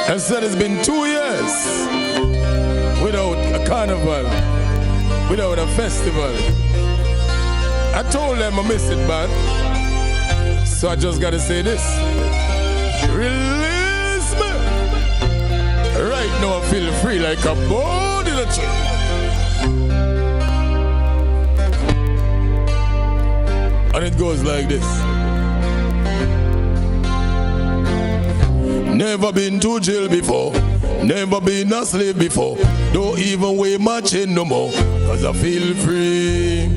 I said it's been 2 years without a carnival, without a festival. I told them I miss it, man. So I just gotta say this. Release me. Right now I feel free like a bird in a tree. And it goes like this. Never been to jail before, never been a slave before. Don't even weigh my chain no more, cause I feel free.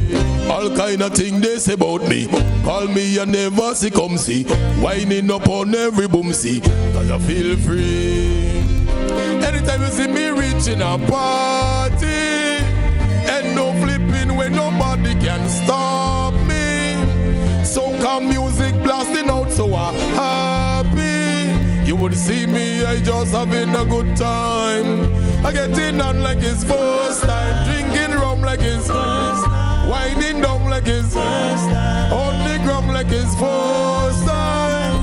All kind of things they say about me. Call me and never see come see. Winding up on every boom see, cause I feel free. Anytime you see me reaching a party, and no flipping when nobody can stop me. Soca music blasting out so I'm happy. You would see me, I just having a good time. I getting on like it's first time. Drinking rum like it's first time. Winding down like it's first time. On the ground like it's first time.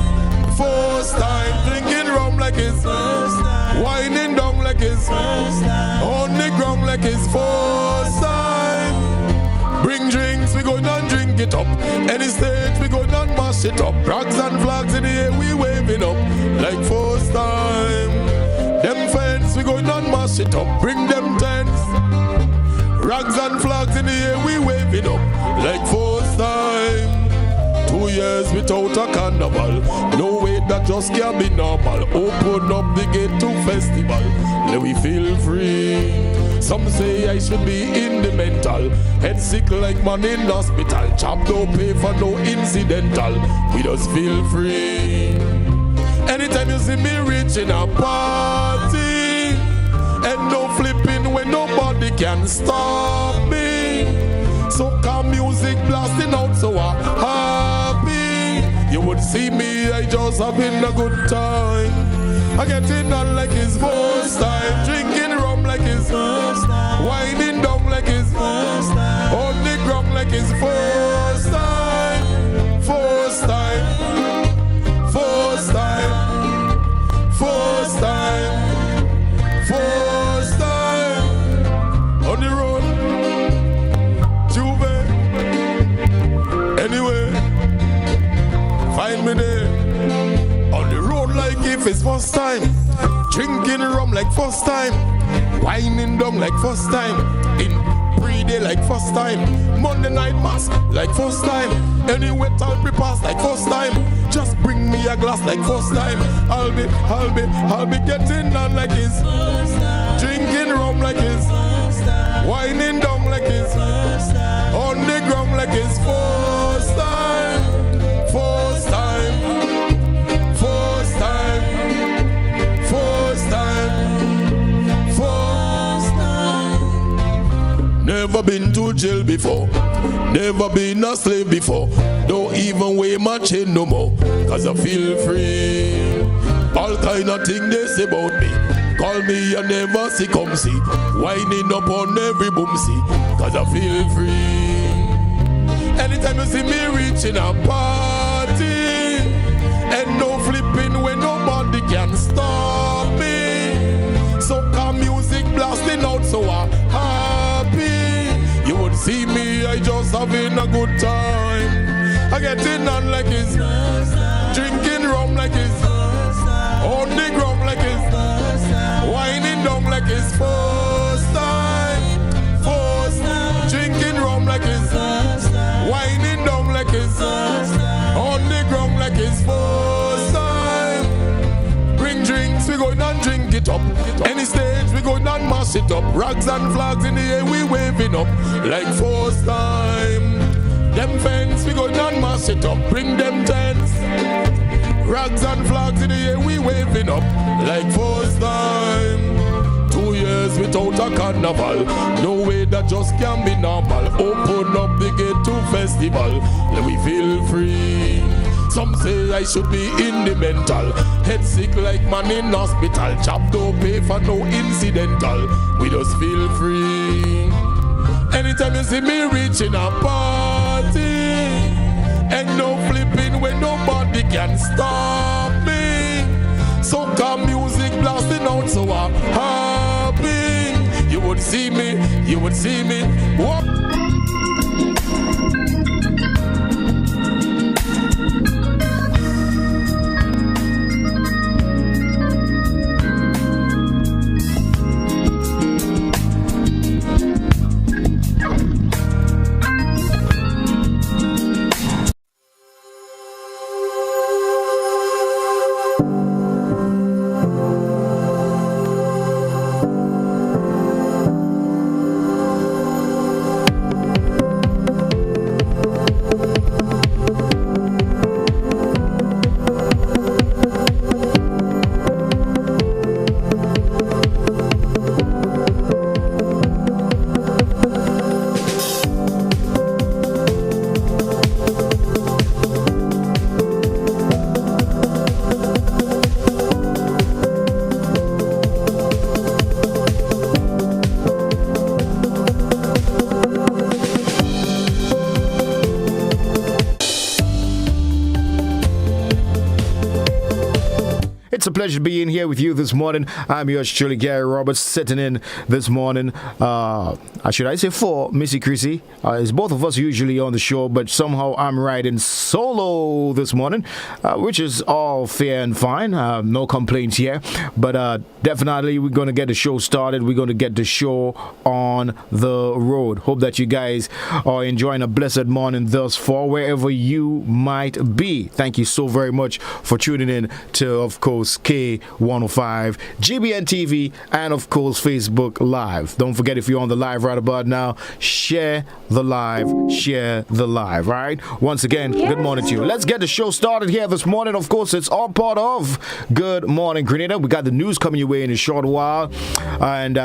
First time. Drinking rum like it's first time. Winding down like it's first time. On the ground like it's first time. Bring drinks, we go down drink it up. Any stage, we go down mash it up. Rags and flags in the air, we waving up like first time. Them fans, we go down mash it up. Bring them tents. Rags and flags in the air, we waving up like first time. 2 years without a carnival. No way that just can't be normal. Open up the gate to festival. Let we feel free. Some say I should be in the mental. Head sick like man in hospital. Chop don't pay for no incidental. We just feel free. Anytime you see me reaching a party, and no flipping when nobody can stop me. Soca music blasting out so I'm happy. You would see me, I just having a good time. I getting on like it's first time. Drinking rum like it's first time. Winding down like it's first time. On the ground like it's first time. First time. First time. First time. First time. On the road. Juve. Anyway. Find me there. On the road like if it's first time. Drinking rum like first time. Winding down like first time. In pre-day like first time. Monday night mass like first time. Anyway time pass like first time. Just bring me a glass like first time. I'll be getting on like it's first time. Drinking rum like it's first time. Winding down like it's first time. On the ground like it's first time. First time. First time. First time. First time. Never been to jail before. Never been a slave before. Don't even weigh my chain no more, cause I feel free. All kind of things they say about me. Call me and never see come see. Winding up on every boom see, cause I feel free. Anytime you see me reaching a party, and no flipping when nobody can stop me. Soca music blasting out so I'm happy. You would see me, I just having a good time. I getting on like it's first time. Drinking rum like it's first time. On the ground like it's first time. Winding down like it's first time. First time. Drinking rum like it's first time. Winding down like it's first time. On the ground like it's first time. Bring drinks, we go down drink it up. Any stage, we go down mash it up. Rags and flags in the air, we waving up like first time. Them fence, we go down mash it up. Bring them tents. Rags and flags in the air, we waving up like first time. 2 years without a carnival. No way that just can be normal. Open up the gate to festival. Let we feel free. Some say I should be in the mental. Head sick like man in hospital. Chop don't pay for no incidental. We just feel free. Anytime you see me reaching a party, and no flipping when nobody can stop me. soca music blasting out, so I'm happy. You would see me, walk. It's a pleasure being here with you this morning. I'm yours truly, Gary Roberts, sitting in this morning. Should I say for Msy.Chrissy? It's both of us usually on the show, but somehow I'm riding solo this morning, which is all fair and fine. No complaints here. But definitely we're going to get the show started. We're going to get the show on the road. Hope that you guys are enjoying a blessed morning thus far, wherever you might be. Thank you so very much for tuning in to, of course, K105, GBN TV, and of course Facebook Live. Don't forget, if you're on the live right about now, share the live, right? Once again, good morning to you. Let's get the show started here this morning. Of course, it's all part of Good Morning Grenada. We got the news coming your way in a short while, and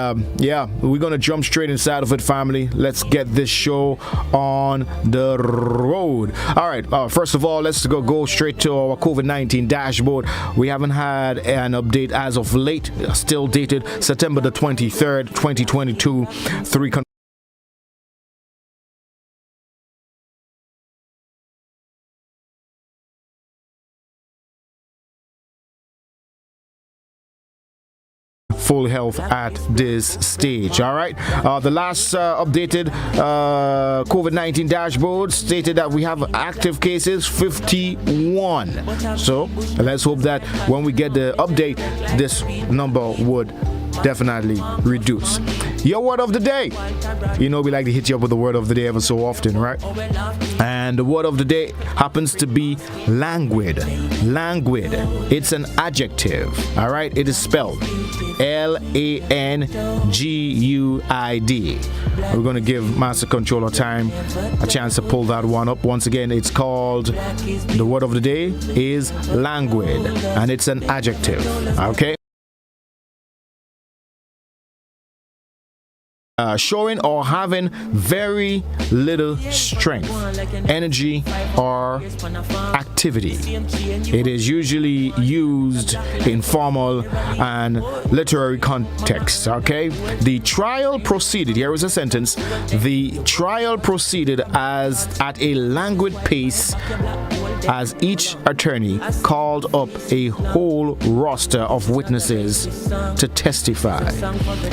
we're gonna jump straight inside of it, family. Let's get this show on the road. All right, first of all, let's go straight to our COVID-19 dashboard. We haven't had an update as of late, still dated September the 23rd, 2022. Full health at this stage. All right. The last updated COVID-19 dashboard stated that we have active cases 51. So let's hope that when we get the update, this number would definitely reduce. Your word of the day. You know we like to hit you up with the word of the day ever so often, right? And the word of the day happens to be languid. Languid. It's an adjective. All right. It is spelled Languid. We're going to give Master Controller Time a chance to pull that one up. Once again, it's called, the word of the day is languid, and it's an adjective. Okay. Showing or having very little strength, energy, or activity. It is usually used in formal and literary contexts. Okay, the trial proceeded. Here is a sentence. The trial proceeded as at a languid pace, as each attorney called up a whole roster of witnesses to testify.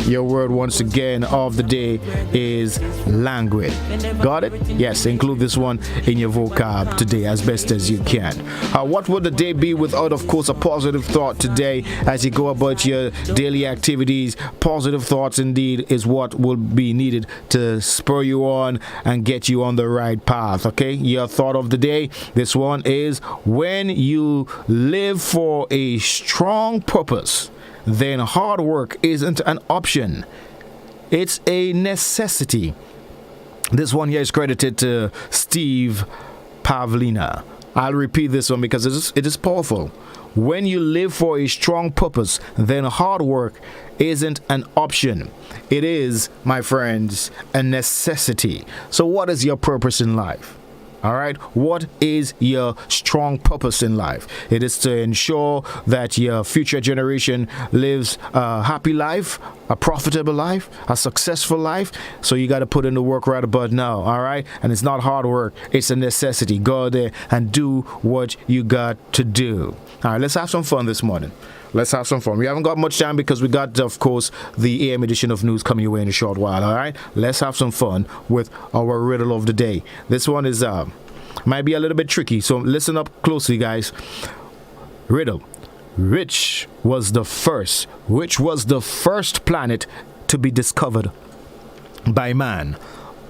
Your word once again of the day is languid. Got it? Yes, include this one in your vocab today as best as you can. What would the day be without, of course, a positive thought today as you go about your daily activities? Positive thoughts indeed is what will be needed to spur you on and get you on the right path. Okay, your thought of the day, this one is: when you live for a strong purpose, then hard work isn't an option. It's a necessity. This one here is credited to Steve Pavlina. I'll repeat this one because it is powerful. When you live for a strong purpose, then hard work isn't an option. It is, my friends, a necessity. So what is your purpose in life? All right. What is your strong purpose in life? It is to ensure that your future generation lives a happy life, a profitable life, a successful life. So you got to put in the work right about now. All right. And it's not hard work. It's a necessity. Go there and do what you got to do. All right. Let's have some fun this morning. Let's have some fun. We haven't got much time because we got, of course, the AM edition of news coming your way in a short while. All right, let's have some fun with our riddle of the day. This one is might be a little bit tricky, so listen up closely, guys. Riddle: which was the first planet to be discovered by man?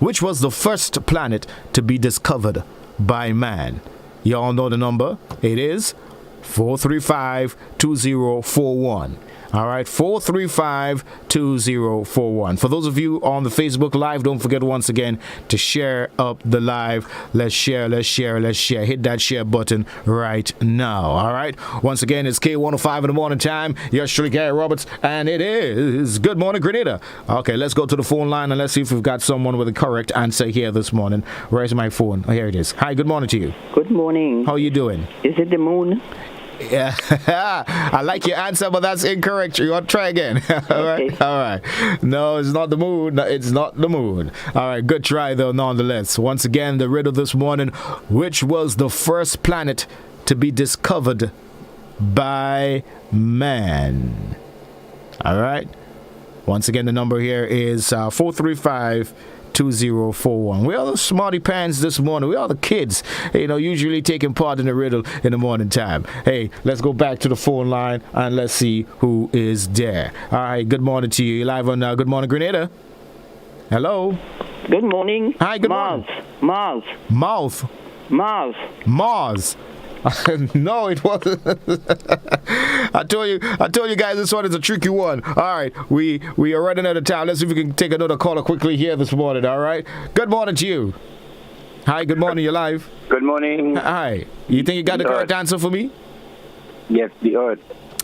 Which was the first planet to be discovered by man? Y'all know the number. It is 435-2041. All right, 435-2041. For those of you on the Facebook Live, don't forget once again to share up the live. Let's share. Hit that share button right now. All right. Once again, it's K105 in the morning time. Yours truly, Gary Roberts, and it is Good Morning Grenada. Okay, let's go to the phone line and let's see if we've got someone with a correct answer here this morning. Where's my phone? Oh, here it is. Hi, good morning to you. Good morning. How are you doing? Is it the moon? Yeah, I like your answer, but that's incorrect. You want to try again? All right. Okay. All right. No, it's not the moon. No, it's not the moon. All right. Good try, though, nonetheless. Once again, the riddle this morning: which was the first planet to be discovered by man? All right. Once again, the number here is 435-2041. We are the smarty pants this morning. We are the kids, usually taking part in the riddle in the morning time. Hey, let's go back to the phone line and let's see who is there. All right, good morning to you. You're live on Good Morning Grenada. Hello. Good morning. Hi, good morning. Mars. No, it wasn't. I told you guys, this one is a tricky one. All right, we are running out of time. Let's see if we can take another caller quickly here this morning. All right. Good morning to you. Hi, good morning. You're live. Good morning. Hi. You think you got the correct answer for me? Yes, the Earth.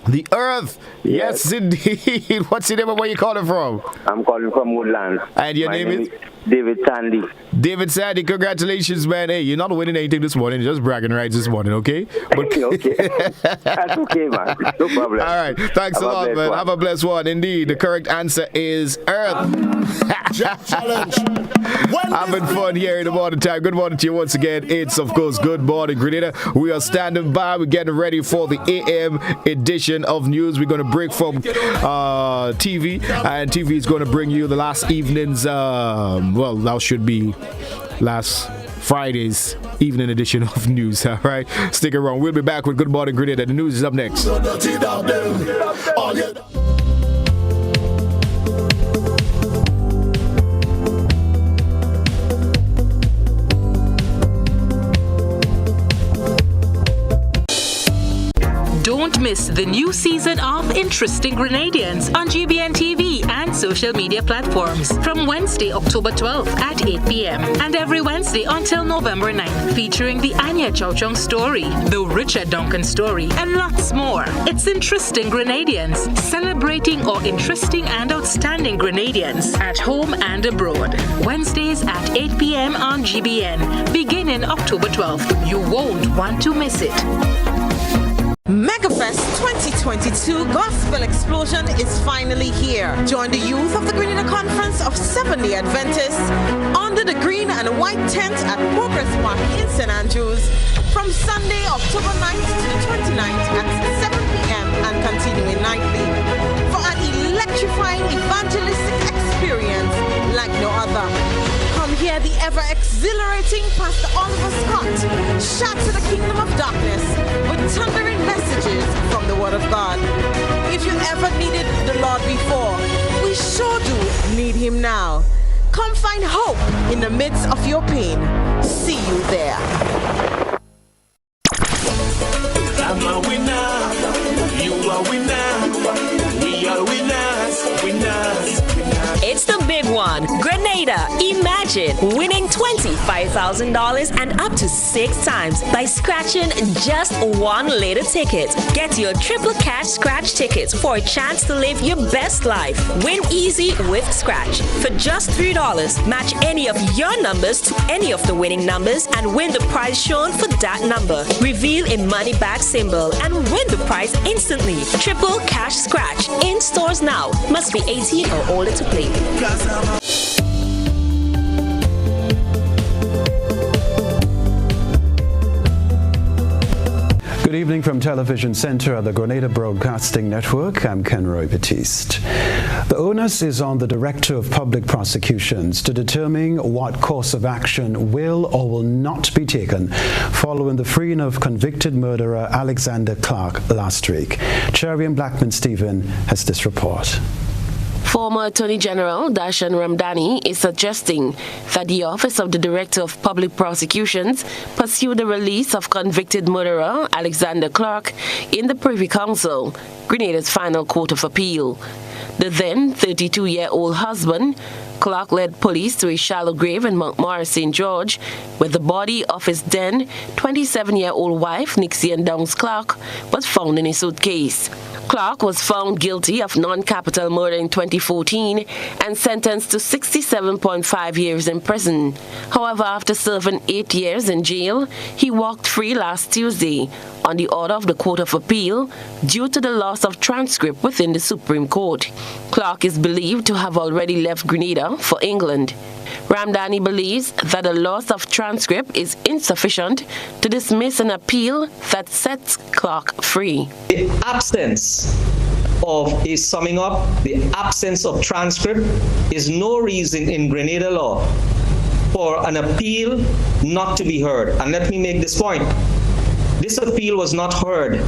The Earth. Yes, indeed. What's your name and where you calling from? I'm calling from Woodlands. And your name is? David Sandy. David Sandy, congratulations, man. Hey, you're not winning anything this morning, just bragging rights this morning, okay? But okay. That's okay, man. No problem. All right. Thanks a lot, man. Have a blessed one. Indeed, the correct answer is Earth. Challenge. Having fun here in the morning time. Good morning to you once again. It's, of course, Good Morning Grenada. We are standing by. We're getting ready for the AM edition of news. We're going to break from TV, and TV is going to bring you the last evening's, that should be last Friday's evening edition of news. All right, stick around. We'll be back with Good Morning Grenada. The news is up next. Don't miss the new season of Interesting Grenadians on GBN TV and social media platforms from Wednesday, October 12th at 8 p.m. and every Wednesday until November 9th, featuring the Anya Chow Chung story, the Richard Duncan story, and lots more. It's Interesting Grenadians, celebrating our interesting and outstanding Grenadians at home and abroad. Wednesdays at 8 p.m. on GBN, beginning October 12th. You won't want to miss it. MegaFest 2022 Gospel Explosion is finally here. Join the youth of the Grenada Conference of Seventh-day Adventists under the green and white tent at Progress Park in St. Andrews from Sunday, October 9th to the 29th at 7 p.m. and continuing nightly for an electrifying evangelistic experience like no other. Come hear the ever-exhilarating Pastor Oliver Scott shatter the kingdom of darkness with thundering messages from the Word of God. If you ever needed the Lord before, we sure do need Him now. Come find hope in the midst of your pain. See you there. I'm a winner. You are winner. We are winners. Winners. It's the big one. Grenada. Imagine winning $25,000 and up to 6 times by scratching just one little ticket. Get your triple cash scratch tickets for a chance to live your best life. Win easy with Scratch. For just $3, match any of your numbers to any of the winning numbers and win the prize shown for that number. Reveal a money back symbol and win the prize instantly. Triple cash scratch. In stores now. Must be 18 or older to play. Good evening from Television Center at the Grenada Broadcasting Network. I'm Ken Roy Batiste. The onus is on the Director of Public Prosecutions to determine what course of action will or will not be taken following the freeing of convicted murderer Alexander Clark last week. Cherry and Blackman Stephen has this report. Former Attorney General Darshan Ramdani is suggesting that the Office of the Director of Public Prosecutions pursue the release of convicted murderer Alexander Clark in the Privy Council, Grenada's final court of appeal. The then 32-year-old husband, Clark led police to a shallow grave in Montmorris, St. George, where the body of his then 27-year-old wife, Nixie Downs Clark, was found in a suitcase. Clark was found guilty of non-capital murder in 2014 and sentenced to 67.5 years in prison. However, after serving 8 years in jail, he walked free last Tuesday on the order of the Court of Appeal due to the loss of transcript within the Supreme Court. Clark is believed to have already left Grenada for England. Ramdani believes that the loss of transcript is insufficient to dismiss an appeal that sets Clark free. The absence of a summing up, the absence of transcript is no reason in Grenada law for an appeal not to be heard. And let me make this point. This appeal was not heard.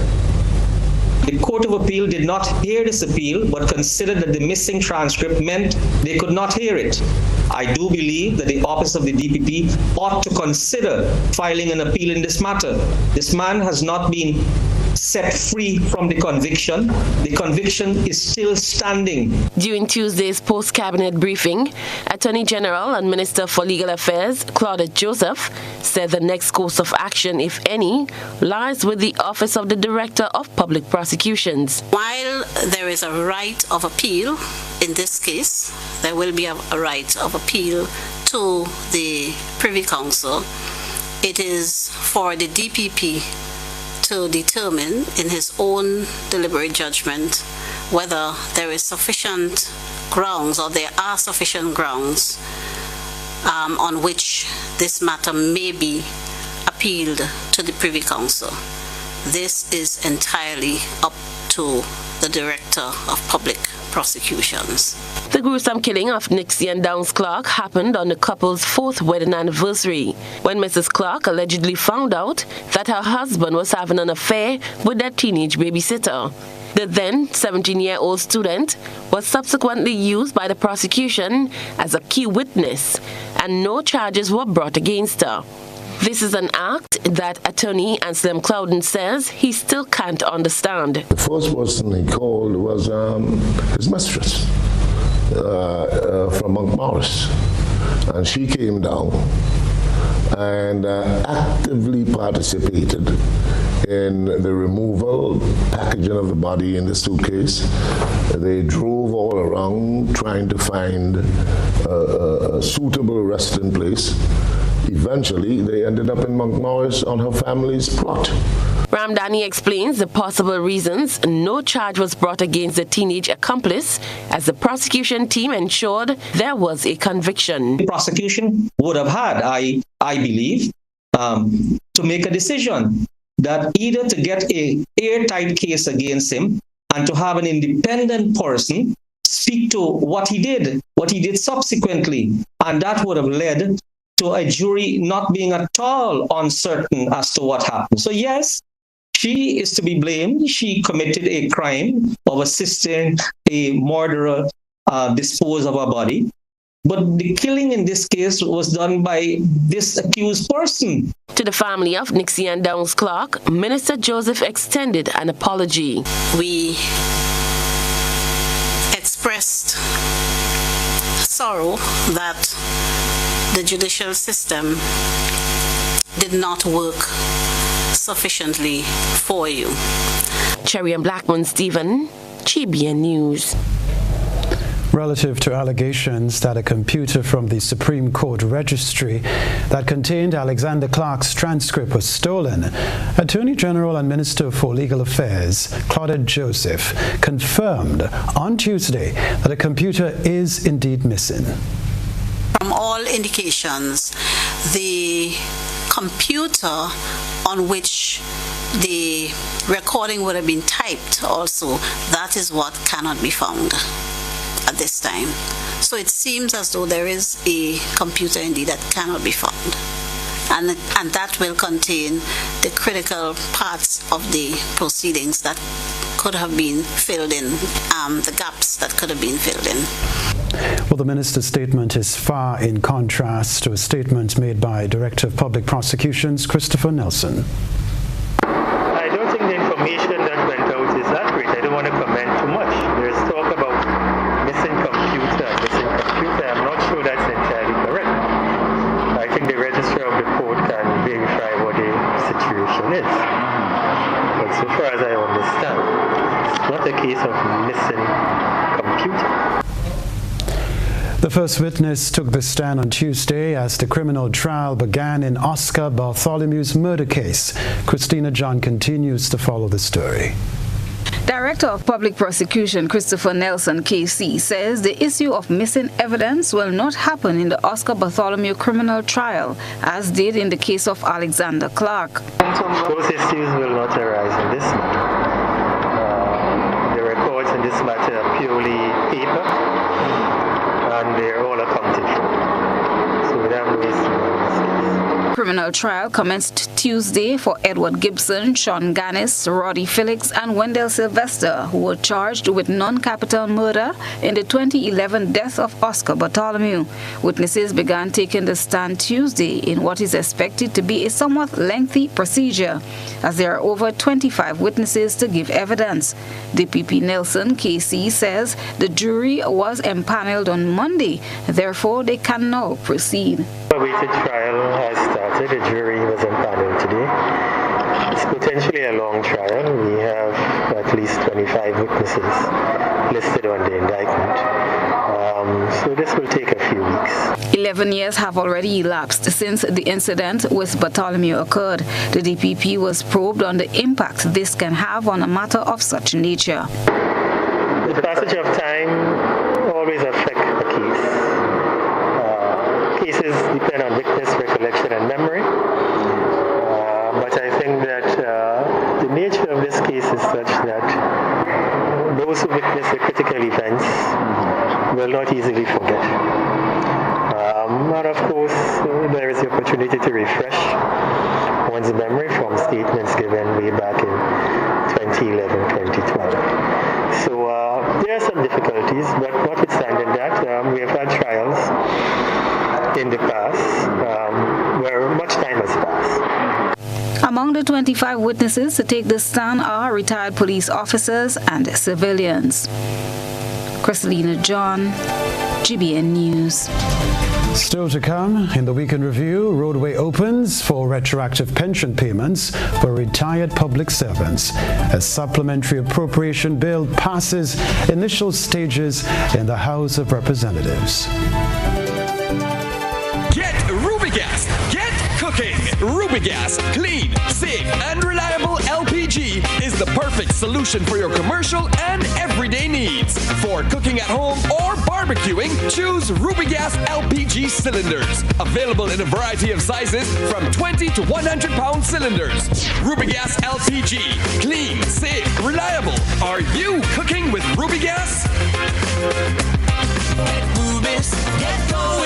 The Court of Appeal did not hear this appeal, but considered that the missing transcript meant they could not hear it. I do believe that the Office of the DPP ought to consider filing an appeal in this matter. This man has not been set free from the conviction. The conviction is still standing. During Tuesday's post-cabinet briefing, Attorney General and Minister for Legal Affairs, Claudette Joseph, said the next course of action, if any, lies with the Office of the Director of Public Prosecutions. While there is a right of appeal, in this case, there will be a right of appeal to the Privy Council. It is for the DPP to determine in his own deliberate judgment whether there is sufficient grounds or there are sufficient grounds on which this matter may be appealed to the Privy Council. This is entirely up to the Director of Public Prosecutions. The gruesome killing of Nixie and Downs Clark happened on the couple's 4th wedding anniversary, when Mrs. Clark allegedly found out that her husband was having an affair with their teenage babysitter. The then 17-year-old student was subsequently used by the prosecution as a key witness, and no charges were brought against her. This is an act that attorney Anselm Clouden says he still can't understand. The first person he called was his mistress from Montmorris, and she came down and actively participated in the removal, packaging of the body in the suitcase. They drove all around trying to find a suitable resting place. Eventually, they ended up in Montmorris on her family's plot. Ramdani explains the possible reasons no charge was brought against the teenage accomplice, as the prosecution team ensured there was a conviction. The prosecution would have had, I believe, to make a decision that either to get an airtight case against him and to have an independent person speak to what he did subsequently, and that would have led to a jury not being at all uncertain as to what happened. So yes, she is to be blamed. She committed a crime of assisting a murderer dispose of her body. But the killing in this case was done by this accused person. To the family of Nixie and Downs Clark, Minister Joseph extended an apology. We expressed sorrow that the judicial system did not work sufficiently for you. Cherry and Blackman Stephen, GBN News. Relative to allegations that a computer from the Supreme Court registry that contained Alexander Clark's transcript was stolen, Attorney General and Minister for Legal Affairs, Claudette Joseph, confirmed on Tuesday that a computer is indeed missing. From all indications, the computer on which the recording would have been typed also. That is what cannot be found at this time. So it seems as though there is a computer indeed that cannot be found. And that will contain the critical parts of the proceedings that could have been filled in, the gaps that could have been filled in. Well, the minister's statement is far in contrast to a statement made by Director of Public Prosecutions, Christopher Nelson. I don't think the information that went out is accurate. I don't want to comment too much. There's talk about missing computer. I'm not sure that's entirely correct. I think the registrar of the court can verify what the situation is. But so far as I understand, it's not a case of missing computer. The first witness took the stand on Tuesday as the criminal trial began in Oscar Bartholomew's murder case. Christina John continues to follow the story. Director of Public Prosecution Christopher Nelson, KC, says the issue of missing evidence will not happen in the Oscar Bartholomew criminal trial, as did in the case of Alexander Clark. Those issues will not arise in this matter. The records in this matter are purely paper, and they're all accounted for. So we have no issue in this case. Criminal trial commenced Tuesday for Edward Gibson, Sean Gannis, Roddy Felix, and Wendell Sylvester, who were charged with non-capital murder in the 2011 death of Oscar Bartholomew. Witnesses began taking the stand Tuesday in what is expected to be a somewhat lengthy procedure, as there are over 25 witnesses to give evidence. DPP Nelson, KC, says the jury was empaneled on Monday, therefore they can now proceed. The awaited trial has started. The jury was empaneled today. It's potentially a long trial. We have at least 25 witnesses listed on the indictment. So this will take a few weeks. 11 years have already elapsed since the incident with Bartholomew occurred. The DPP was probed on the impact this can have on a matter of such nature. The passage of time always affects a case. Cases depend on witness recollection and memory. But I think that the nature of this case is such that those who witness the critical events will not easily forget. And of course, there is the opportunity to refresh one's memory from statements given way back in 2011, 2012. So there are some difficulties, but notwithstanding that, we have had trials in the past where much time has passed. Among the 25 witnesses to take the stand are retired police officers and civilians. Christina John, GBN News. Still to come, in the Weekend Review, roadway opens for retroactive pension payments for retired public servants. A supplementary appropriation bill passes initial stages in the House of Representatives. Get Rubigas. Get cooking. Rubigas, clean, safe, and reliable LPG is the perfect solution for your commercial and everyday needs. For cooking at home or barbecuing, choose Rubigas LPG cylinders. Available in a variety of sizes from 20 to 100 pound cylinders. Rubigas LPG, clean, safe, reliable. Are you cooking with Rubigas? Get Rubis, get going.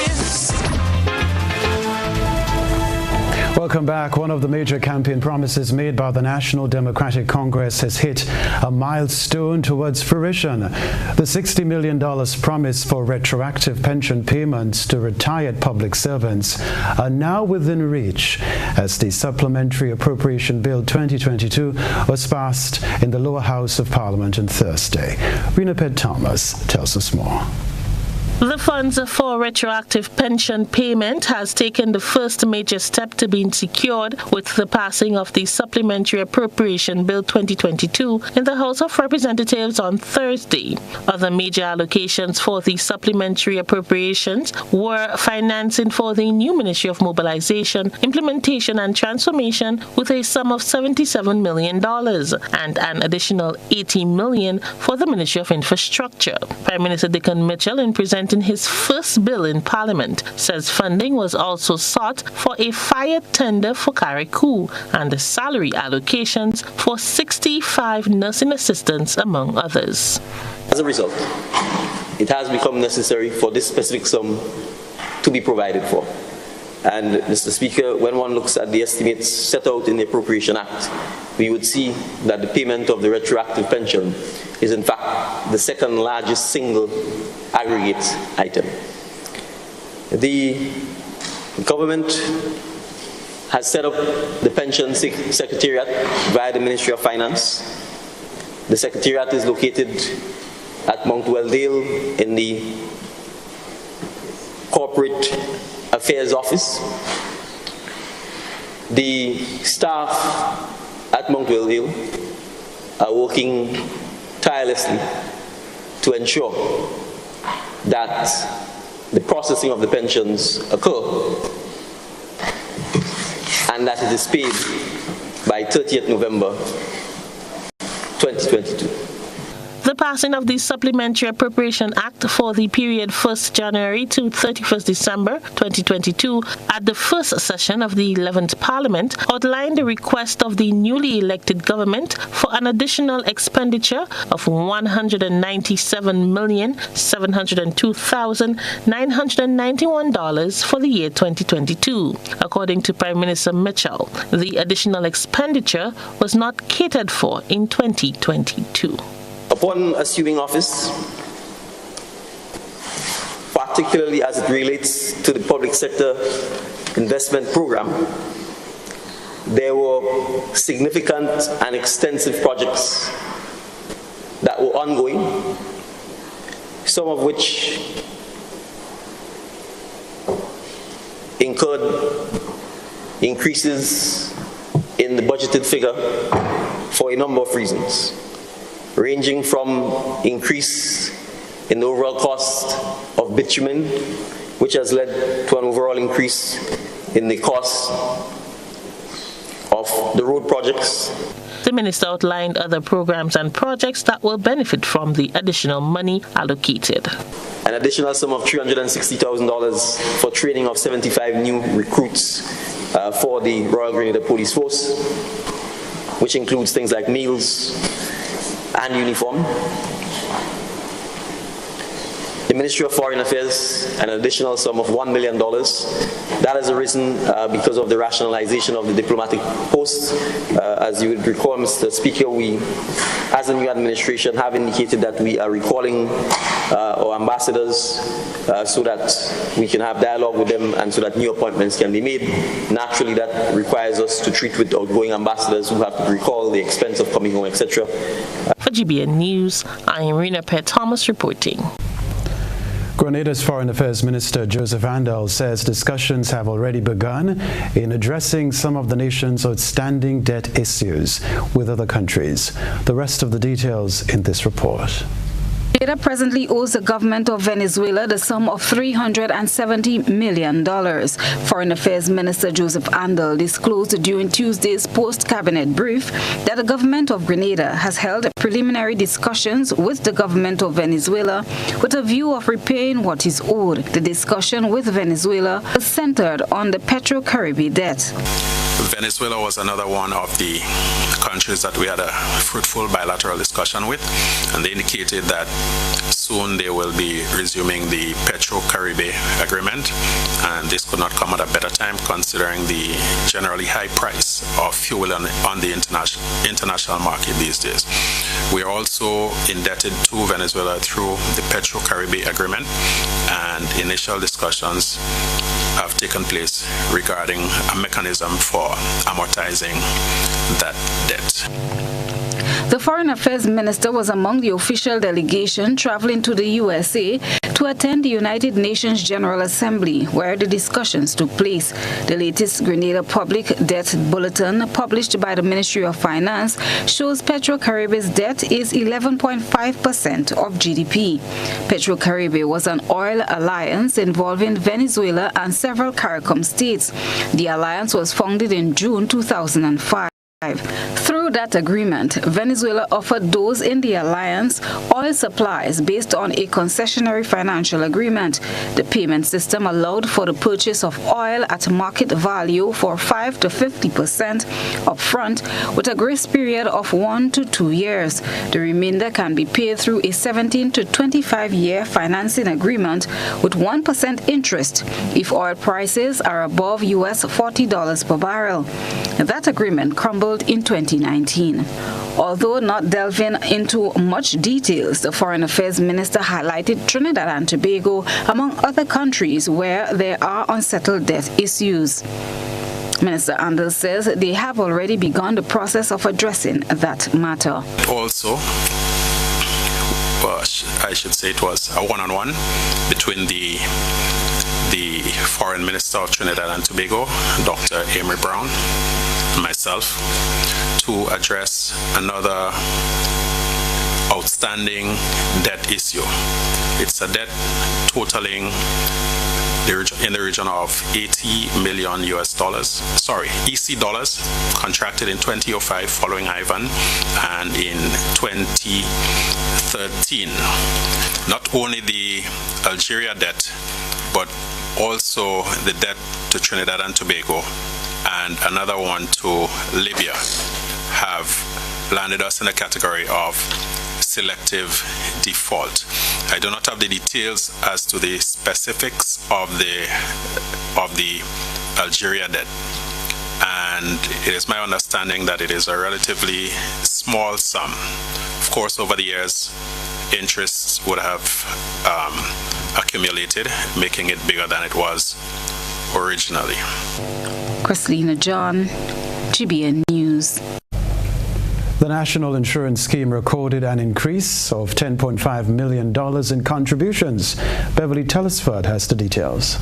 Welcome back. One of the major campaign promises made by the National Democratic Congress has hit a milestone towards fruition. The $60 million promise for retroactive pension payments to retired public servants are now within reach as the Supplementary Appropriation Bill 2022 was passed in the lower house of Parliament on Thursday. Rena Ped Thomas tells us more. The funds for retroactive pension payment has taken the first major step to being secured with the passing of the Supplementary Appropriation Bill 2022 in the House of Representatives on Thursday. Other major allocations for the supplementary appropriations were financing for the new Ministry of Mobilization, Implementation and Transformation with a sum of $77 million and an additional $80 million for the Ministry of Infrastructure. Prime Minister Dickon Mitchell, in presenting presenting his first bill in Parliament, says funding was also sought for a fire tender for Carriacou and the salary allocations for 65 nursing assistants, among others. As a result, it has become necessary for this specific sum to be provided for. And, Mr. Speaker, when one looks at the estimates set out in the Appropriation Act, we would see that the payment of the retroactive pension is in fact the second largest single aggregate item. The government has set up the Pension Secretariat via the Ministry of Finance. The Secretariat is located at Mount Welldale in the Corporate Affairs Office. The staff at Mount Welldale are working tirelessly to ensure that the processing of the pensions occur and that it is paid by 30th November 2022. The passing of the Supplementary Appropriation Act for the period 1st January to 31st December 2022 at the first session of the 11th Parliament outlined the request of the newly elected government for an additional expenditure of $197,702,991 for the year 2022. According to Prime Minister Mitchell, the additional expenditure was not catered for in 2022. Upon assuming office, particularly as it relates to the public sector investment program, there were significant and extensive projects that were ongoing, some of which incurred increases in the budgeted figure for a number of reasons, ranging from increase in the overall cost of bitumen, which has led to an overall increase in the cost of the road projects. The minister outlined other programs and projects that will benefit from the additional money allocated. An additional sum of $360,000 for training of 75 new recruits for the Royal Grenada Police Force, which includes things like meals and uniform. The Ministry of Foreign Affairs, an additional sum of $1 million. That has arisen because of the rationalization of the diplomatic posts. As you would recall, Mr. Speaker, we, as a new administration, have indicated that we are recalling our ambassadors so that we can have dialogue with them and so that new appointments can be made. Naturally, that requires us to treat with outgoing ambassadors who have to recall the expense of coming home, etc. For GBN News, I am Rena Pett Thomas reporting. Grenada's Foreign Affairs Minister Joseph Andal says discussions have already begun in addressing some of the nation's outstanding debt issues with other countries. The rest of the details in this report. Grenada presently owes the government of Venezuela the sum of $370 million. Foreign Affairs Minister Joseph Andal disclosed during Tuesday's post-cabinet brief that the government of Grenada has held preliminary discussions with the government of Venezuela with a view of repaying what is owed. The discussion with Venezuela is centered on the Petro-Caribbean debt. Venezuela was another one of the countries that we had a fruitful bilateral discussion with, and they indicated that soon they will be resuming the Petro-Caribbean agreement, and this could not come at a better time considering the generally high price of fuel on the international market these days. We are also indebted to Venezuela through the Petro-Caribbean agreement, and initial discussions have taken place regarding a mechanism for amortizing that debt. The Foreign Affairs Minister was among the official delegation traveling to the USA to attend the United Nations General Assembly, where the discussions took place. The latest Grenada Public Debt Bulletin, published by the Ministry of Finance, shows Petro-Caribbean's debt is 11.5% of GDP. Petro-Caribbean was an oil alliance involving Venezuela and several CARICOM states. The alliance was founded in June 2005. Through that agreement, Venezuela offered those in the alliance oil supplies based on a concessionary financial agreement. The payment system allowed for the purchase of oil at market value for 5 to 50% upfront, with a grace period of 1 to 2 years. The remainder can be paid through a 17 to 25-year financing agreement with 1% interest if oil prices are above US $40 per barrel. That agreement crumbled in 2019. Although not delving into much details, the Foreign Affairs Minister highlighted Trinidad and Tobago among other countries where there are unsettled debt issues. Minister Anders says they have already begun the process of addressing that matter. Also, I should say it was a one-on-one between the Foreign Minister of Trinidad and Tobago, Dr. Amory Brown, and myself, to address another outstanding debt issue. It's a debt totaling in the region of $80 million EC dollars, contracted in 2005 following Ivan, and in 2013. Not only the Algeria debt, but also the debt to Trinidad and Tobago and another one to Libya have landed us in a category of selective default. I do not have the details as to the specifics of the Algeria debt, and it is my understanding that it is a relatively small sum. Of course, over the years, interests would have accumulated, making it bigger than it was originally. Chrislina John, GBN News. The National Insurance Scheme recorded an increase of $10.5 million in contributions. Beverly Telesford has the details.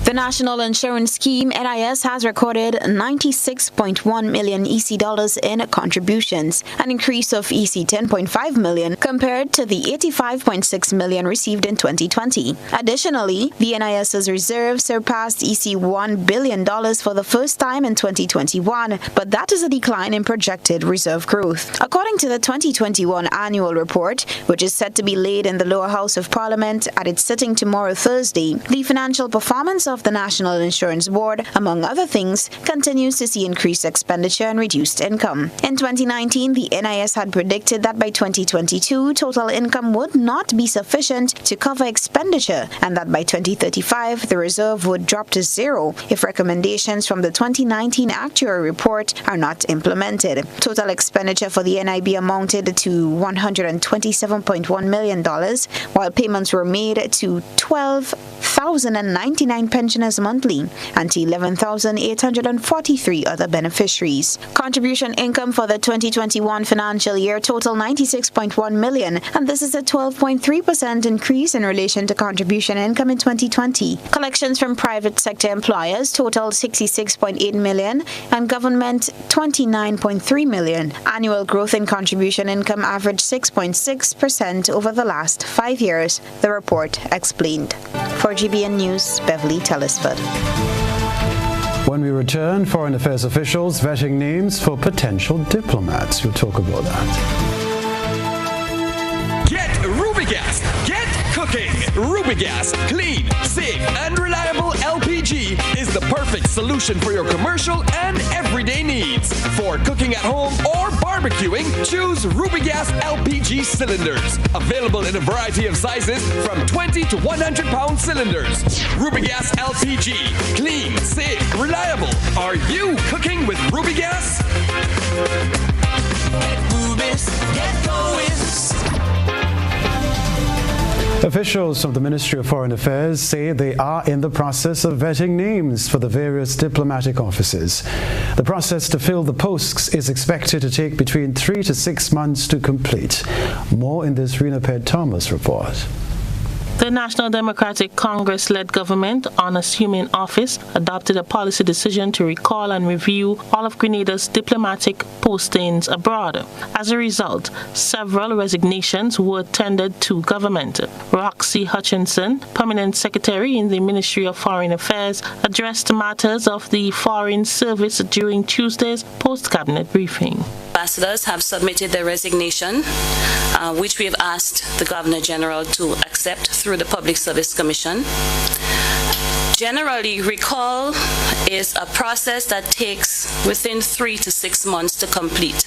The National Insurance Scheme, NIS, has recorded 96.1 million EC dollars in contributions, an increase of EC 10.5 million compared to the 85.6 million received in 2020. Additionally, the NIS's reserve surpassed EC $1 billion for the first time in 2021, but that is a decline in projected reserve growth. According to the 2021 annual report, which is set to be laid in the lower house of Parliament at its sitting tomorrow, Thursday, the financial performance of the National Insurance Board, among other things, continues to see increased expenditure and reduced income. In 2019, the NIS had predicted that by 2022, total income would not be sufficient to cover expenditure, and that by 2035, the reserve would drop to zero if recommendations from the 2019 actuary report are not implemented. Total expenditure for the NIB amounted to $127.1 million, while payments were made to 12,099 pensioners monthly and to 11,843 other beneficiaries. Contribution income for the 2021 financial year totaled $96.1 million, and this is a 12.3% increase in relation to contribution income in 2020. Collections from private sector employers totaled $66.8 million and government $29.3 million. Annual growth in contribution income averaged 6.6% over the last 5 years, the report explained. For GBN News, Beverly Telesford. When we return, foreign affairs officials vetting names for potential diplomats. We'll talk about that. Get Rubigas. Get cooking. Rubigas, clean, safe, and reliable LPG is the perfect solution for your commercial and everyday needs. For cooking at home or barbecuing, choose Rubigas LPG cylinders. Available in a variety of sizes from 20 to 100-pound cylinders. Rubigas LPG, clean, safe, reliable. Are you cooking with Rubigas? Get Rubis, get going. Officials from the Ministry of Foreign Affairs say they are in the process of vetting names for the various diplomatic offices. The process to fill the posts is expected to take between 3 to 6 months to complete. More in this Rena Ped Thomas report. The National Democratic Congress-led government, on assuming office, adopted a policy decision to recall and review all of Grenada's diplomatic postings abroad. As a result, several resignations were tendered to government. Roxy Hutchinson, Permanent Secretary in the Ministry of Foreign Affairs, addressed matters of the Foreign Service during Tuesday's post-cabinet briefing. Ambassadors have submitted their resignation, which we have asked the Governor General to accept through the Public Service Commission. Generally, recall is a process that takes within 3 to 6 months to complete.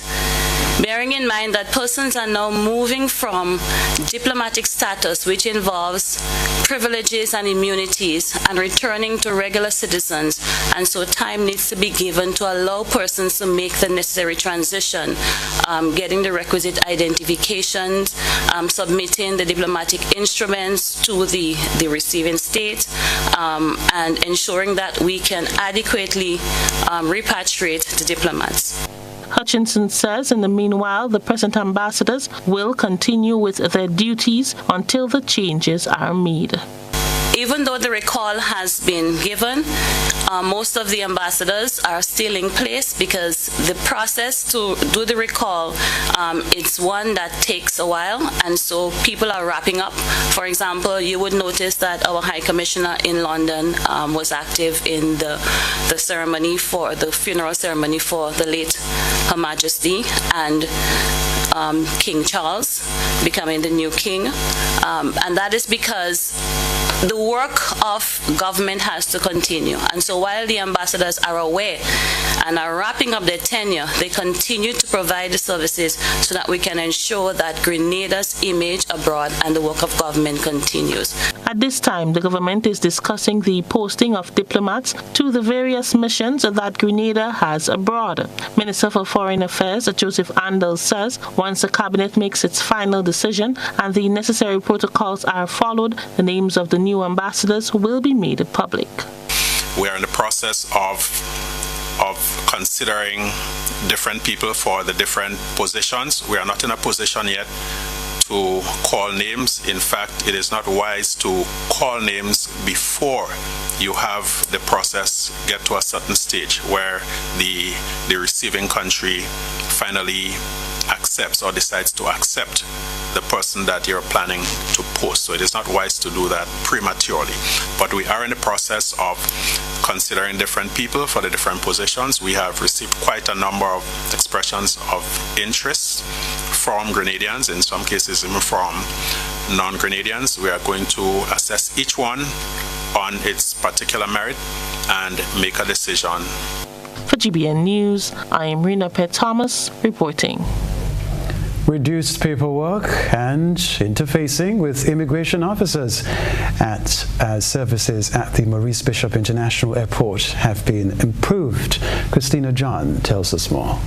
Bearing in mind that persons are now moving from diplomatic status, which involves privileges and immunities, and returning to regular citizens, and so time needs to be given to allow persons to make the necessary transition, getting the requisite identifications, submitting the diplomatic instruments to the receiving state, and ensuring that we can adequately repatriate the diplomats. Hutchinson says in the meanwhile, the present ambassadors will continue with their duties until the changes are made. Even though the recall has been given, most of the ambassadors are still in place because the process to do the recall, it's one that takes a while, and so people are wrapping up. For example, you would notice that our High Commissioner in London was active in the ceremony for the funeral ceremony for the late Her Majesty and King Charles becoming the new king, and that is because the work of government has to continue. And so while the ambassadors are away and are wrapping up their tenure, they continue to provide the services so that we can ensure that Grenada's image abroad and the work of government continues. At this time, the government is discussing the posting of diplomats to the various missions that Grenada has abroad. Minister for Foreign Affairs Joseph Andel says once the cabinet makes its final decision and the necessary protocols are followed, the names of the new ambassadors will be made public. We are in the process of considering different people for the different positions. We are not in a position yet to call names. In fact, it is not wise to call names before you have the process get to a certain stage where the receiving country finally accepts or decides to accept the person that you're planning to post. So it is not wise to do that prematurely. But we are in the process of considering different people for the different positions. We have received quite a number of expressions of interest from Grenadians, in some cases even from non-Grenadians. We are going to assess each one on its particular merit and make a decision. For GBN News, I am Rena Pett Thomas reporting. Reduced paperwork and interfacing with immigration officers at services at the Maurice Bishop International Airport have been improved. Christina John tells us more.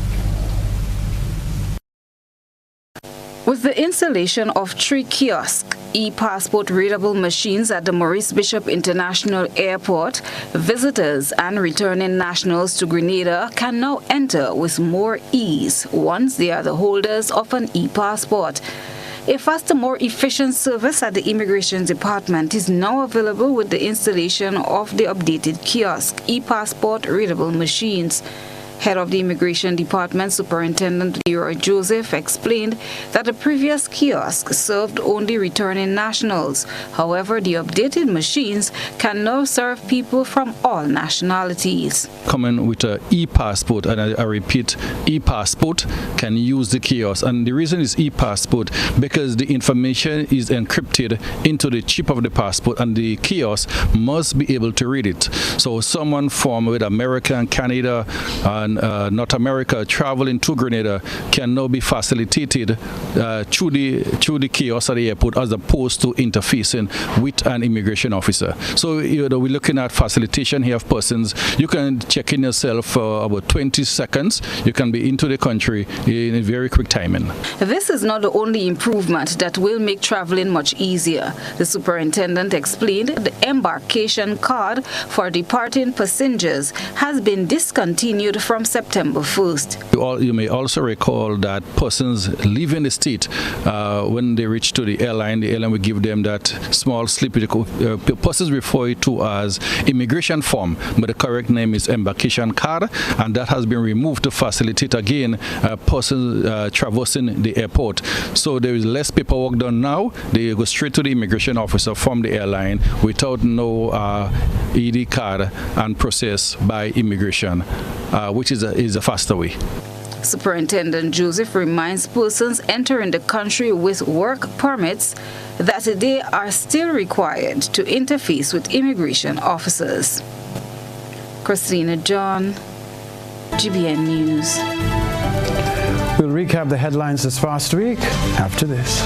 With the installation of 3 kiosk e-passport readable machines at the Maurice Bishop International Airport, visitors and returning nationals to Grenada can now enter with more ease once they are the holders of an e-passport. A faster, more efficient service at the Immigration Department is now available with the installation of the updated kiosk e-passport readable machines. Head of the Immigration Department, Superintendent Leroy Joseph, explained that the previous kiosk served only returning nationals. However, the updated machines can now serve people from all nationalities. Coming with an e-passport, and I repeat, e-passport can use the kiosk. And the reason is e-passport because the information is encrypted into the chip of the passport, and the kiosk must be able to read it. So someone from with America and Canada and North America traveling to Grenada can now be facilitated through the kiosk at the airport as opposed to interfacing with an immigration officer. So we're looking at facilitation here of persons. You can check in yourself for about 20 seconds. You can be into the country in a very quick timing. This is not the only improvement that will make traveling much easier. The superintendent explained the embarkation card for departing passengers has been discontinued from from September 1st. You may also recall that persons leaving the state, when they reach to the airline will give them that small slip. Persons refer to as immigration form, but the correct name is embarkation card, and that has been removed to facilitate again persons traversing the airport. So there is less paperwork done now. They go straight to the immigration officer from the airline without no ED card and process by immigration, which is a faster way. Superintendent Joseph reminds persons entering the country with work permits that they are still required to interface with immigration officers. Christina John, GBN News. We'll recap the headlines this past week after this.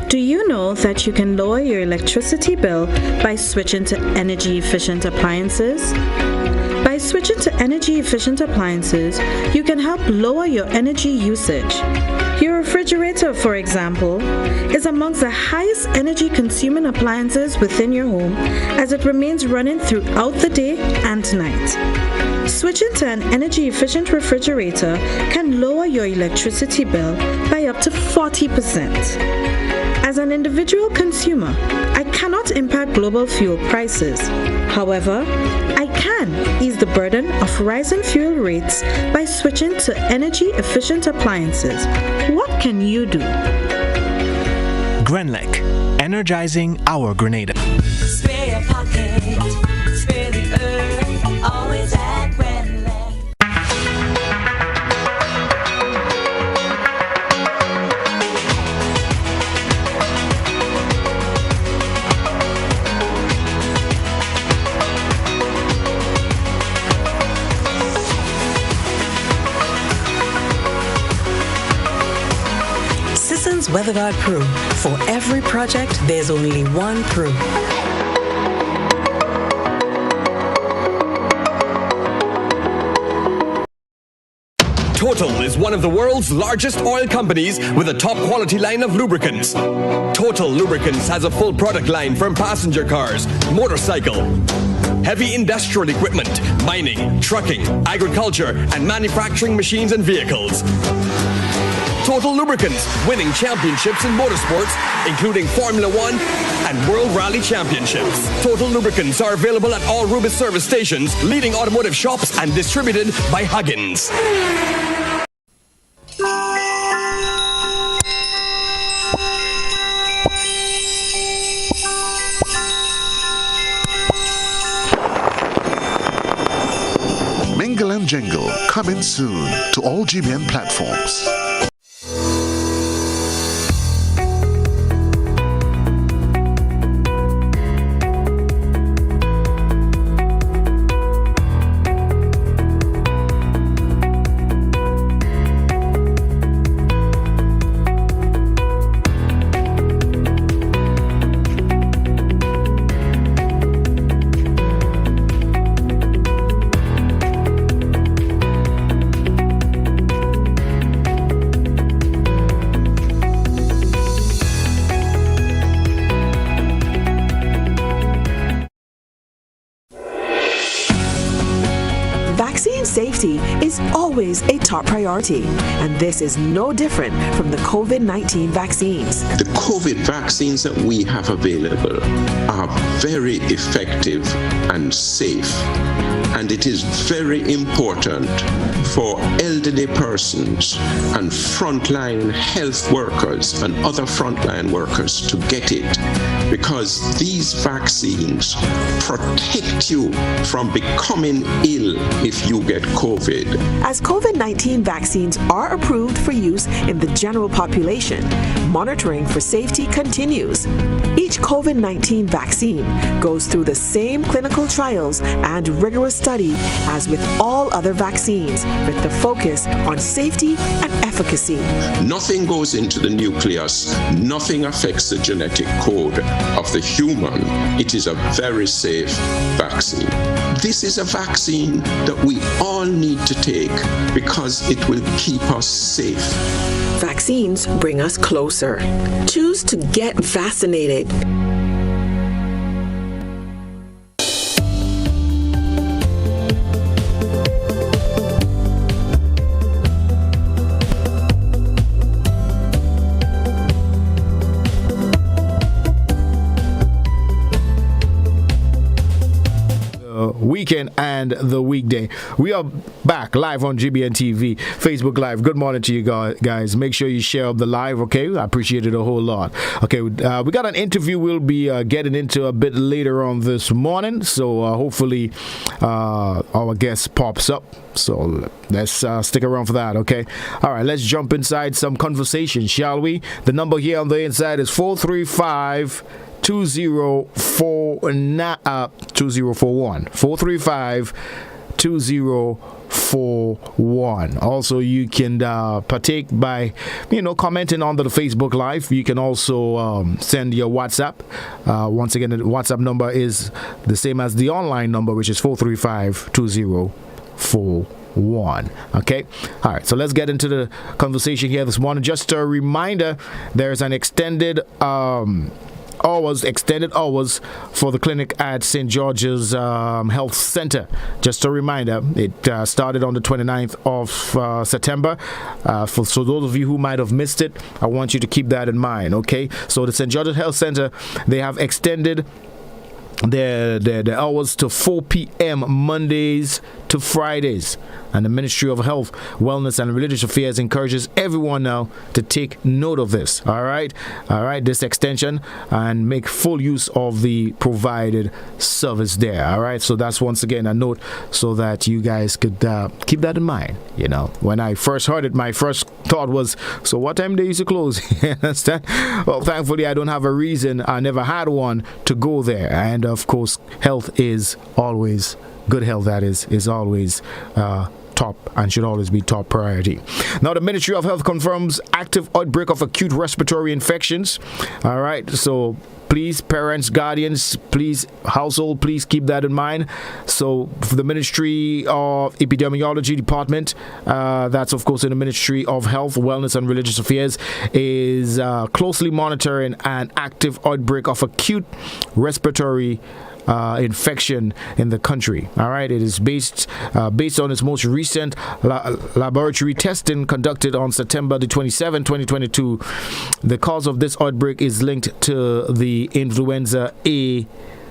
Do you know that you can lower your electricity bill by switching to energy-efficient appliances? By switching to energy-efficient appliances, you can help lower your energy usage. Your refrigerator, for example, is amongst the highest energy-consuming appliances within your home as it remains running throughout the day and night. Switching to an energy-efficient refrigerator can lower your electricity bill by up to 40%. As an individual consumer, I cannot impact global fuel prices. However, I can ease the burden of rising fuel rates by switching to energy-efficient appliances. What can you do? Grenlec, energizing our Grenada. Spare your pocket, spare the earth, always at Grenlec. WeatherGuard Pro. For every project, there's only one Pro. Total is one of the world's largest oil companies with a top quality line of lubricants. Total Lubricants has a full product line from passenger cars, motorcycle, heavy industrial equipment, mining, trucking, agriculture, and manufacturing machines and vehicles. Total Lubricants, winning championships in motorsports, including Formula One and World Rally Championships. Total Lubricants are available at all Rubis service stations, leading automotive shops, and distributed by Huggins. Mingle and Jingle, coming soon to all GBN platforms. Vaccine safety is always a top priority, and this is no different from the COVID-19 vaccines. The COVID vaccines that we have available are very effective and safe, and it is very important for elderly persons and frontline health workers and other frontline workers to get it, because these vaccines protect you from becoming ill if you get COVID. As COVID-19 vaccines are approved for use in the general population, monitoring for safety continues. Each COVID-19 vaccine goes through the same clinical trials and rigorous study as with all other vaccines, with the focus on safety and efficacy. Nothing goes into the nucleus, nothing affects the genetic code of the human. It is a very safe vaccine. This is a vaccine that we all need to take because it will keep us safe. Vaccines bring us closer. Choose to get vaccinated. weekend and the weekday. We are back live on GBN TV, Facebook Live. Good morning to you guys. Make sure you share up the live, okay? I appreciate it a whole lot. Okay, we got an interview we'll be getting into a bit later on this morning, so hopefully our guest pops up. So let's stick around for that, okay? All right, let's jump inside some conversation, shall we? The number here on the inside is 435-2041. 435-2041. Also, you can partake by, commenting on the Facebook Live. You can also send your WhatsApp. Once again, the WhatsApp number is the same as the online number, which is 435-2041. Okay, all right, so let's get into the conversation here this morning. Just a reminder, there's an extended hours for the clinic at St. George's Health Center. Just a reminder, it started on the 29th of September. So those of you who might have missed it, I want you to keep that in mind, okay? So the St. George's Health Center, they have extended the hours to 4 p.m. Mondays to Fridays. And the Ministry of Health, Wellness and Religious Affairs encourages everyone now to take note of this. All right, this extension, and make full use of the provided service there. All right, so that's once again a note so that you guys could keep that in mind. When I first heard it, my first thought was, so what time they used to close? You understand? Well, thankfully, I don't have a reason. I never had one to go there. And of course, health is always, good health that is always top and should always be top priority. Now, the Ministry of Health confirms active outbreak of acute respiratory infections. All right, so please, parents, guardians, please, household, please keep that in mind. So for the Ministry of Epidemiology Department, that's of course in the Ministry of Health, Wellness and Religious Affairs, is closely monitoring an active outbreak of acute respiratory infection in the country. All right, it is based on its most recent laboratory testing conducted on September the 27th, 2022. The cause of this outbreak is linked to the influenza A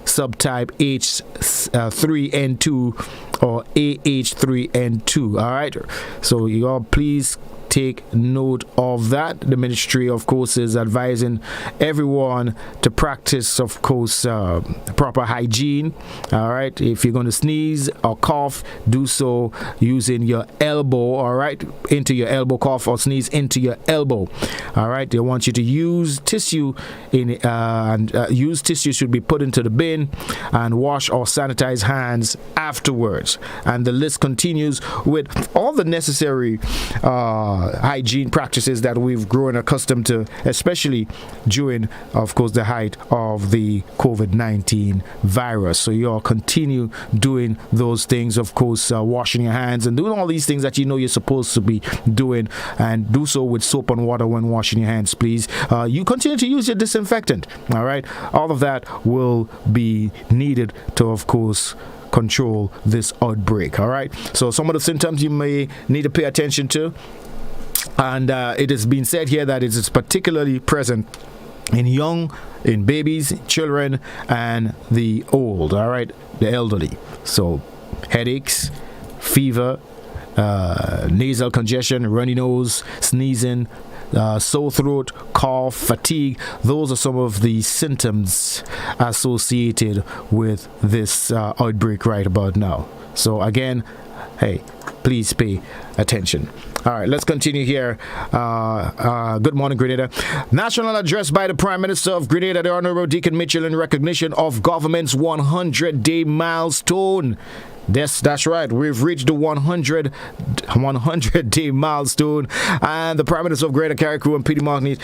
subtype H3N2 or AH3N2. All right, so you all please take note of that. The ministry, of course, is advising everyone to practice, of course, proper hygiene. All right, if you're going to sneeze or cough, do so using your elbow. All right, into your elbow, cough or sneeze into your elbow. All right, they want you to use tissue use tissue should be put into the bin and wash or sanitize hands afterwards. And the list continues with all the necessary hygiene practices that we've grown accustomed to, especially during, of course, the height of the COVID-19 virus. So you all continue doing those things, of course, washing your hands and doing all these things that you're supposed to be doing, and do so with soap and water when washing your hands, please. You continue to use your disinfectant. All right, all of that will be needed to, of course, control this outbreak. All right, so some of the symptoms you may need to pay attention to. And it has been said here that it is particularly present in babies, children, and the old, all right, the elderly. So headaches, fever, nasal congestion, runny nose, sneezing, sore throat, cough, fatigue. Those are some of the symptoms associated with this outbreak right about now. So again, hey, please pay attention. All right, let's continue here. Good morning, Grenada. National address by the Prime Minister of Grenada, the Honorable Deacon Mitchell, in recognition of government's 100-day milestone. Yes, that's right. We've reached the 100-day milestone, and the Prime Minister of Greater Carriacou and Peter Markney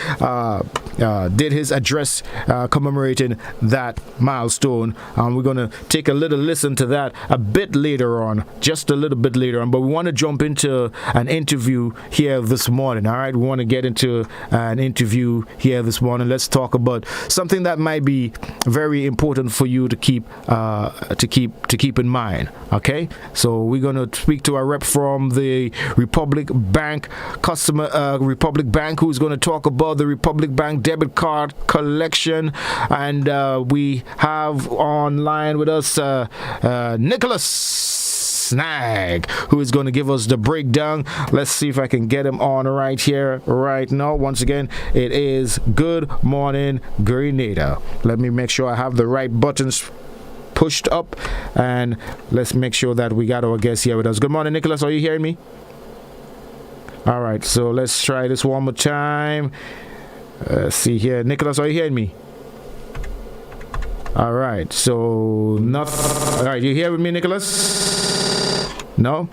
did his address commemorating that milestone. We're going to take a little listen to that a bit later on, just a little bit later on. But we want to jump into an interview here this morning. All right, we want to get into an interview here this morning. Let's talk about something that might be very important for you to keep in mind. Okay, so we're going to speak to a rep from the Republic Bank Republic Bank, who's going to talk about the Republic Bank debit card collection. And we have online with us Nicholas Snag, who is going to give us the breakdown. Let's see if I can get him on right here, right now. Once again, it is Good Morning Grenada. Let me make sure I have the right buttons pushed up, and let's make sure that we got our guest here with us. Good morning, Nicholas. Are you hearing me? All right, so let's try this one more time. Let's see here. Nicholas, are you hearing me? All right, so all right, you here with me, Nicholas? No?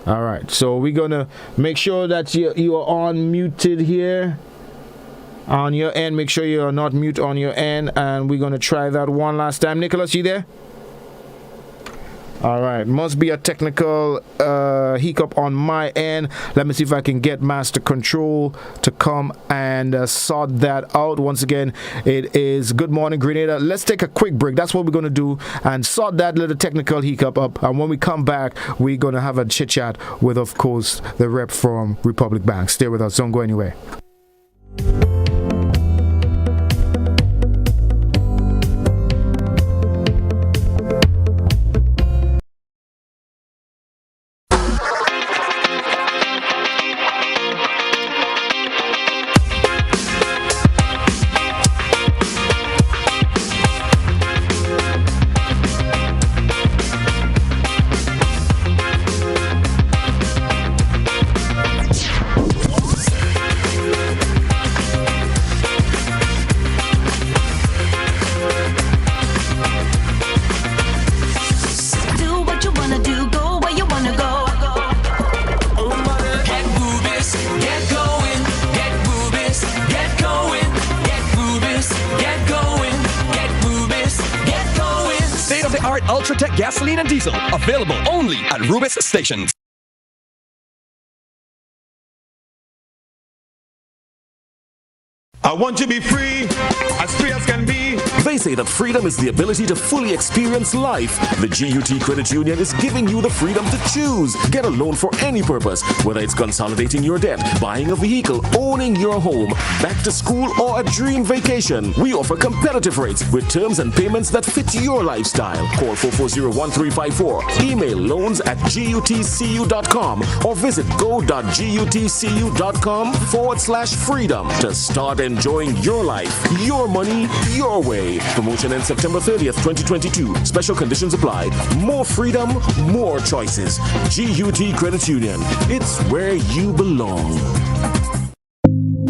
All right, so we're gonna make sure that you are on muted here on your end. Make sure you are not mute on your end, and we're gonna try that one last time. Nicholas, you there? All right, must be a technical hiccup on my end. Let me see if I can get Master Control to come and sort that out. Once again, it is Good Morning Grenada. Let's take a quick break. That's what we're going to do, and sort that little technical hiccup up. And when we come back, we're going to have a chit chat with, of course, the rep from Republic Bank. Stay with us. Don't go anywhere. Ultratech gasoline and diesel, available only at Rubis stations. I want to be free as can be. They say that freedom is the ability to fully experience life. The GUT Credit Union is giving you the freedom to choose. Get a loan for any purpose, whether it's consolidating your debt, buying a vehicle, owning your home, back to school, or a dream vacation. We offer competitive rates with terms and payments that fit your lifestyle. Call 440-1354. Email loans@gutcu.com or visit go.gutcu.com/freedom to start enjoying your life, your money, your way. Promotion ends September 30th, 2022. Special conditions apply. More freedom, more choices. GUT Credit Union. It's where you belong.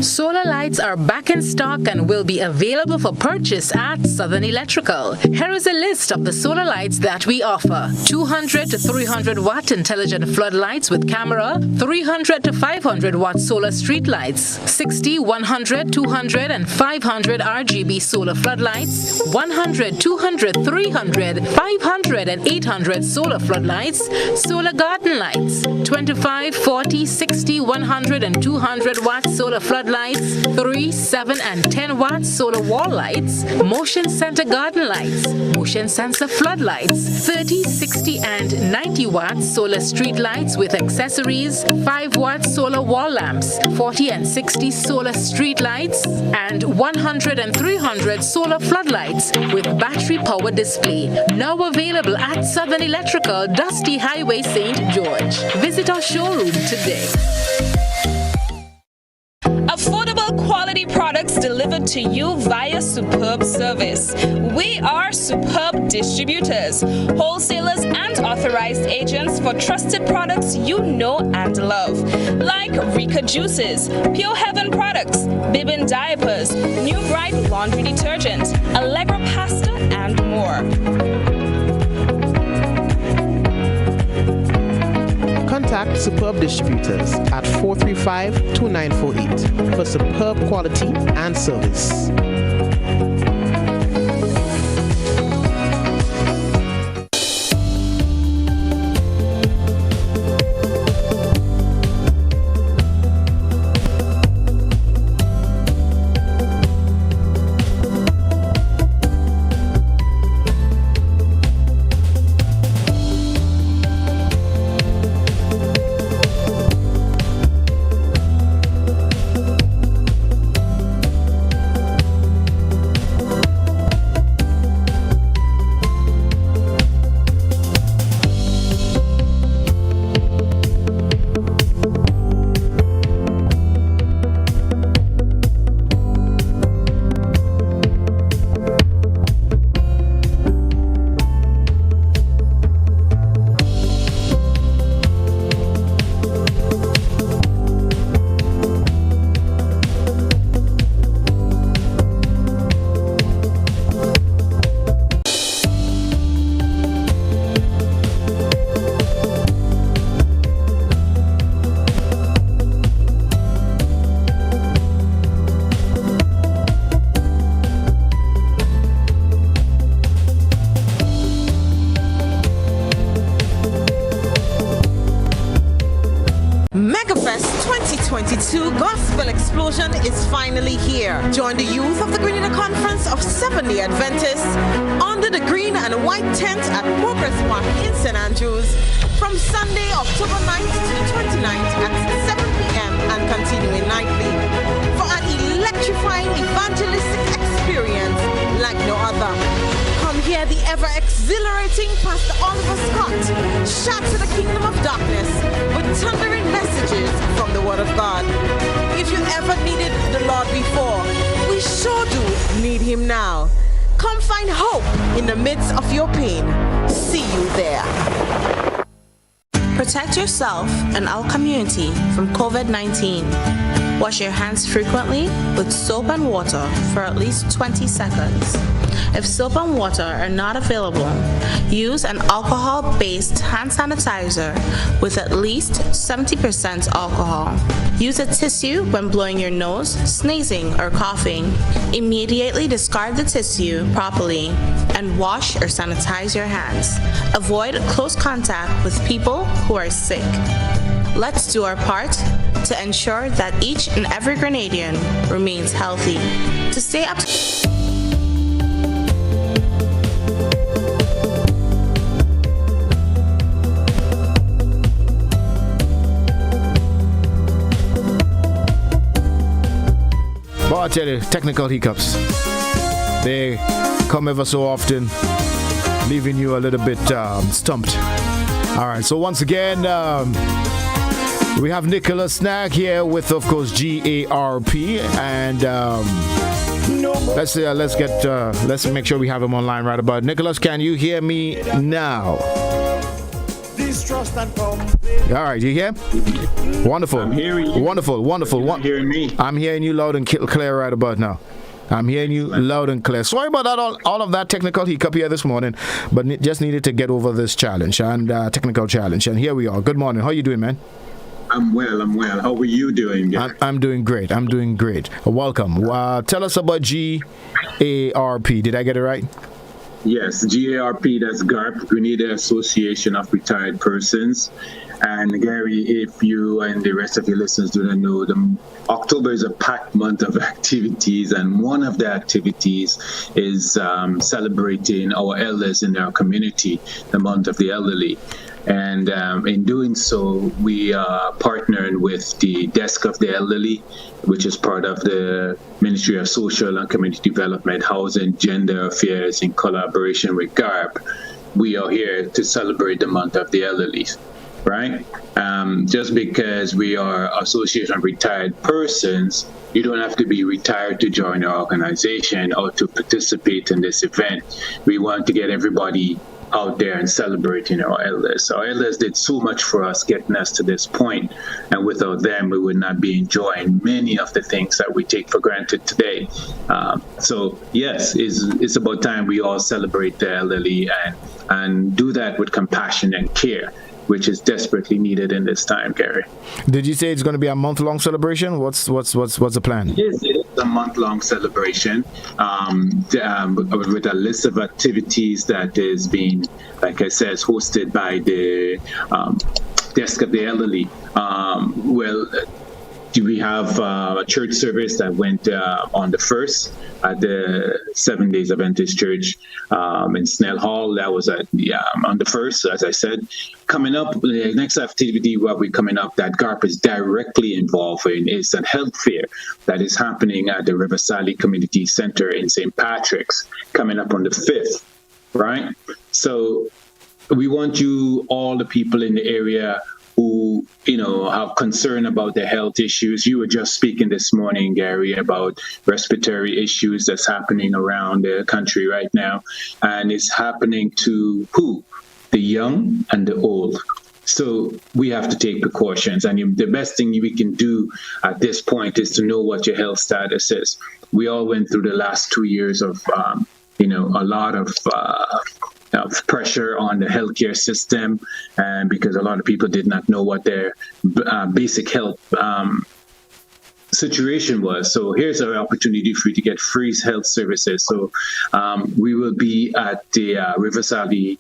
Solar lights are back in stock and will be available for purchase at Southern Electrical. Here is a list of the solar lights that we offer. 200 to 300 watt intelligent floodlights with camera, 300 to 500 watt solar street lights, 60, 100, 200 and 500 RGB solar floodlights, 100, 200, 300, 500 and 800 solar floodlights, solar garden lights, 25, 40, 60, 100 and 200 watt solar floodlights, 3, 7 and 10 watt solar wall lights, motion center garden lights, motion sensor floodlights, 30, 60 and 90 watt solar street lights with accessories, 5 watt solar wall lamps, 40 and 60 solar street lights, and 100 and 300 solar floodlights with battery power display. Now available at Southern Electrical, Dusty Highway, St. George. Visit our showroom today. Affordable quality products delivered to you via Superb Service. We are Superb Distributors, wholesalers and authorized agents for trusted products you know and love, like Rika Juices, Pure Heaven products, Bibbin diapers, New Bright laundry detergent, Allegra pasta, and more. Contact Superb Distributors at 435-2948 for superb quality and service. gospel explosion is finally here. Join the youth of the Grenada Conference of Seventh-day Adventists under the green and white tent at Progress Park in St. Andrews from Sunday, October 9th to the 29th at 7 p.m. and continuing nightly for an electrifying evangelistic experience like no other. Come hear the ever-exhilarating Pastor Oliver Scott shatter the kingdom of darkness with thundering messages from the Word of God. If you ever needed the Lord before, we sure do need Him now. Come find hope in the midst of your pain. See you there. Protect yourself and our community from COVID-19. Wash your hands frequently with soap and water for at least 20 seconds. If soap and water are not available, use an alcohol-based hand sanitizer with at least 70% alcohol. Use a tissue when blowing your nose, sneezing, or coughing. Immediately discard the tissue properly and wash or sanitize your hands. Avoid close contact with people who are sick. Let's do our part to ensure that each and every Grenadian remains healthy. To stay up But I tell you, technical hiccups, they come ever so often, leaving you a little bit stumped. All right, so once again, we have Nicholas Snag here with, of course, GARP, and let's make sure we have him online right about. Nicholas, can you hear me now? All right, you hear? Wonderful. I'm hearing you. Wonderful. You're hearing me? I'm hearing you loud and clear right about now. I'm hearing you loud and clear. Sorry about that, all of that technical hiccup here this morning, but just needed to get over this challenge and technical challenge. And here we are. Good morning. How you doing, man? I'm well. How are you doing? I'm doing great. Welcome. Tell us about GARP. Did I get it right? Yes, GARP, that's GARP, Grenada Association of Retired Persons. And Gary, if you and the rest of your listeners do not know, October is a packed month of activities, and one of the activities is celebrating our elders in our community, the month of the elderly. And in doing so, we are partnering with the Desk of the Elderly, which is part of the Ministry of Social and Community Development, Housing, Gender Affairs, in collaboration with GARP. We are here to celebrate the month of the elderly, right? Just because we are Association of Retired Persons, you don't have to be retired to join our organization or to participate in this event. We want to get everybody out there and celebrating our elders. Our elders did so much for us, getting us to this point, and without them, we would not be enjoying many of the things that we take for granted today. So yes, it's about time we all celebrate the elderly and do that with compassion and care, which is desperately needed in this time, Gary. Did you say it's going to be a month-long celebration? What's the plan? Yes, it is a month-long celebration with a list of activities that is being, like I said, hosted by the Desk of the Elderly. We have a church service that went on the 1st at the 7 Days Adventist Church in Snell Hall. That was on the 1st, as I said. Coming up, the next activity coming up that GARP is directly involved in is a health fair that is happening at the River Sally Community Center in St. Patrick's, coming up on the 5th, right? So we want you, all the people in the area who, have concern about the health issues. You were just speaking this morning, Gary, about respiratory issues that's happening around the country right now. And it's happening to who? The young and the old. So we have to take precautions. And the best thing we can do at this point is to know what your health status is. We all went through the last 2 years of, a lot of pressure on the healthcare system, and because a lot of people did not know what their basic health situation was. So here's an opportunity for you to get free health services. So we will be at the River Sally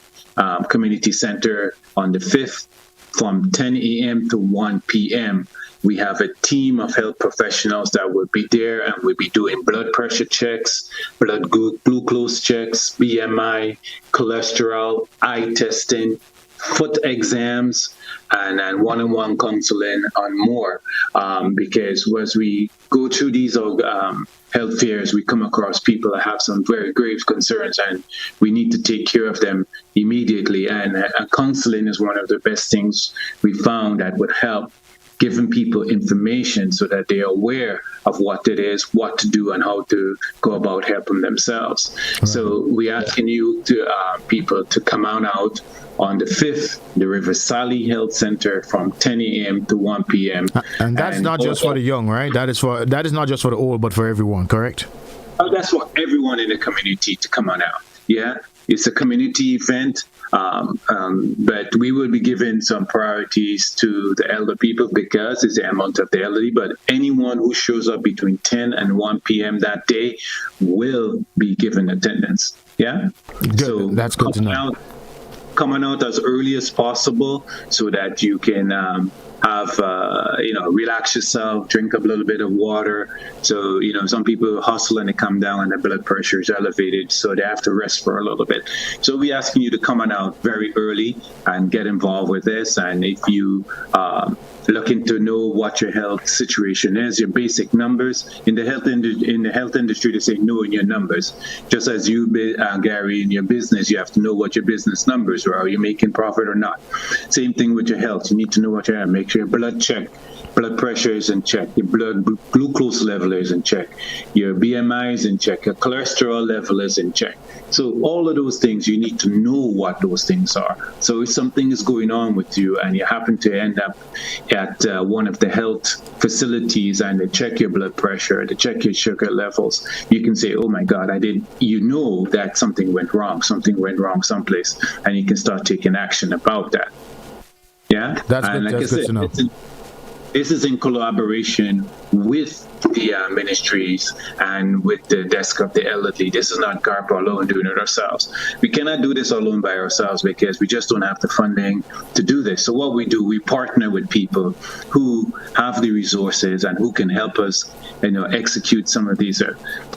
Community Center on the 5th from 10 a.m. to 1 p.m. We have a team of health professionals that will be there and will be doing blood pressure checks, blood glucose checks, BMI, cholesterol, eye testing, foot exams, and one-on-one counseling on more. Because as we go through these health fairs, we come across people that have some very grave concerns, and we need to take care of them immediately. And counseling is one of the best things we found that would help, giving people information so that they are aware of what it is, what to do, and how to go about helping themselves. Right. So we're asking you to people to come on out on the 5th, the River Sally Health Center from 10 a.m. to 1 p.m. And that's not just for the young, right? That is not just for the old, but for everyone, correct? That's for everyone in the community to come on out. Yeah, it's a community event. But we will be giving some priorities to the elder people because it's the amount of the elderly. But anyone who shows up between 10 and 1 p.m. that day will be given attendance. Yeah? Good. So that's good to know. Coming out as early as possible so that you can relax yourself, drink a little bit of water. So, some people hustle and they come down and their blood pressure is elevated, so they have to rest for a little bit. So we're asking you to come on out very early and get involved with this. And if you looking to know what your health situation is, your basic numbers in the health industry, they say knowing your numbers. Just as you, Gary, in your business, you have to know what your business numbers are. Are you making profit or not? Same thing with your health. You need to know what you have. Make sure your blood pressure is in check, your blood glucose level is in check, your BMI is in check, your cholesterol level is in check. So all of those things, you need to know what those things are. So if something is going on with you and you happen to end up at one of the health facilities and they check your blood pressure, they check your sugar levels, you can say, oh my God, that something went wrong someplace, and you can start taking action about that. Yeah? That's good to know. This is in collaboration with the ministries and with the desk of the elderly. This is not GARP alone doing it ourselves. We cannot do this alone by ourselves because we just don't have the funding to do this. So what we do, we partner with people who have the resources and who can help us, execute some of these.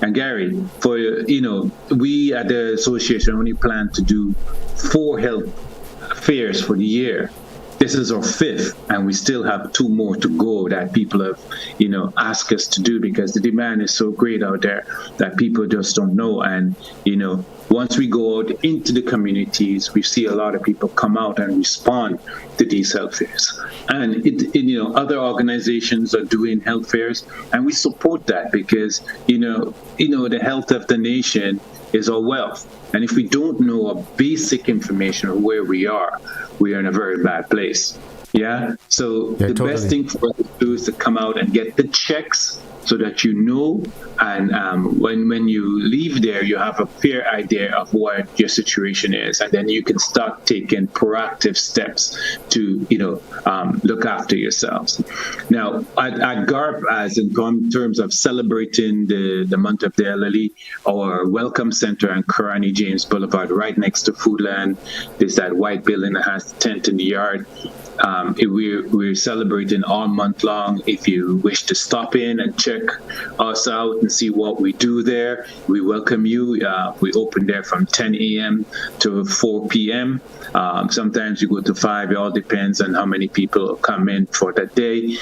And Gary, we at the association only plan to do 4 health fairs for the year. This is our 5th, and we still have 2 more to go that people have, asked us to do because the demand is so great out there that people just don't know. And, once we go out into the communities, we see a lot of people come out and respond to these health fairs. And, other organizations are doing health fairs, and we support that because, the health of the nation is our wealth. And if we don't know a basic information of where we are in a very bad place. Yeah. So the best thing for us to do is to come out and get the checks so that and when you leave there, you have a fair idea of what your situation is, and then you can start taking proactive steps to look after yourselves. Now at GARP, as in terms of celebrating the month of the elderly, our welcome center on Karani James Boulevard, right next to Foodland, there's that white building that has the tent in the yard. We're celebrating all month long. If you wish to stop in and check us out and see what we do there, we welcome you. We open there from 10 a.m. to 4 p.m. Sometimes you go to 5. It all depends on how many people come in for that day.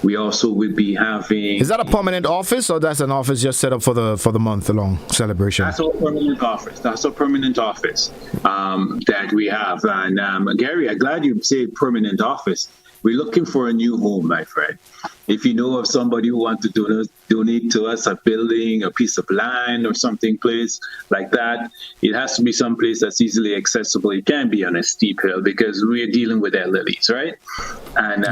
We also will be having... Is that a permanent office, or that's an office just set up for the month-long celebration? That's our permanent office. That we have. And Gary, I'm glad you say permanent office. We're looking for a new home, my friend. If you know of somebody who wants to donate to us a building, a piece of land or something place like that, it has to be someplace that's easily accessible. It can't be on a steep hill because we're dealing with elderlies, right? And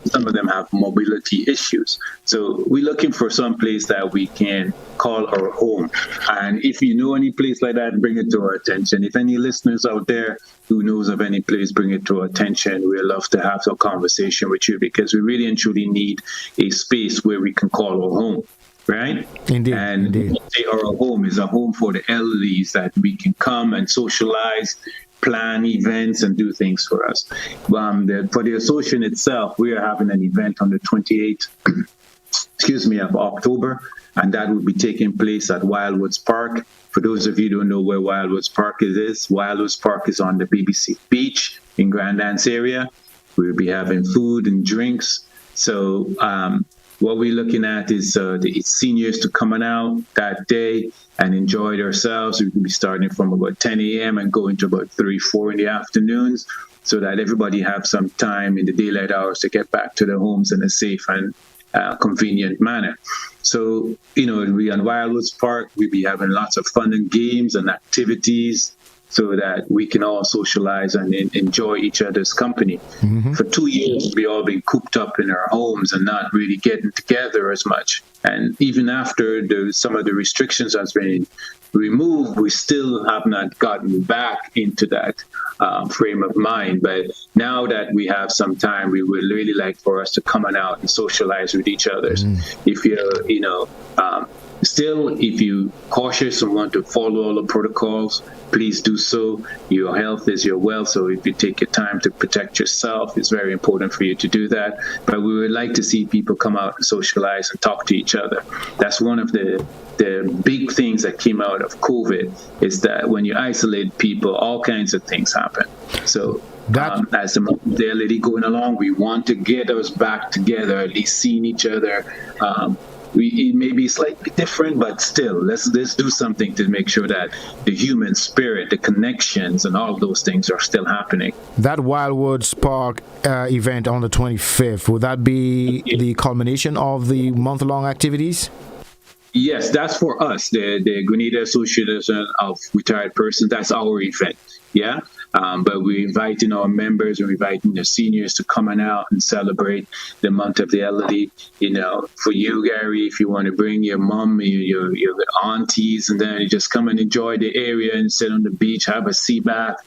some of them have mobility issues. So we're looking for some place that we can call our home. And if you know any place like that, bring it to our attention. If any listeners out there who knows of any place, bring it to our attention. We'd love to have some conversation with you because we really and truly need a space where we can call our home, right? Indeed. Our home is a home for the elderly that we can come and socialize, plan events and do things for us. For the association itself, we are having an event on the 28th of October, and that will be taking place at Wildwoods Park. For those of you who don't know where Wildwoods Park is, Wildwoods Park is on the BBC Beach in Grand Anse area. We'll be having food and drinks. So what we're looking at is the seniors to come on out that day and enjoy themselves. We can be starting from about 10 a.m. and going to about 3, 4 in the afternoons, so that everybody have some time in the daylight hours to get back to their homes in a safe and convenient manner. So, it'll be on Wildwoods Park. We'll be having lots of fun and games and activities so that we can all socialize and enjoy each other's company. Mm-hmm. For 2 years, we all been cooped up in our homes and not really getting together as much. And even after some of the restrictions has been removed, we still have not gotten back into that frame of mind. But now that we have some time, we would really like for us to come on out and socialize with each other. If you're, still, if you're cautious and want to follow all the protocols, please do so. Your health is your wealth, so if you take your time to protect yourself, it's very important for you to do that. But we would like to see people come out and socialize and talk to each other. That's one of the big things that came out of COVID, is that when you isolate people, all kinds of things happen. So as the modality going along, we want to get us back together, at least seeing each other. It may be slightly different, but still, let's do something to make sure that the human spirit, the connections, and all of those things are still happening. That Wildwoods Park event on the 25th, would that be the culmination of the month-long activities? Yes, that's for us, the Grenada Association of Retired Persons. That's our event, yeah? But we're inviting our members, we're inviting the seniors to come on out and celebrate the month of the elderly. For you, Gary, if you want to bring your mom, your aunties, and then you just come and enjoy the area and sit on the beach, have a sea bath,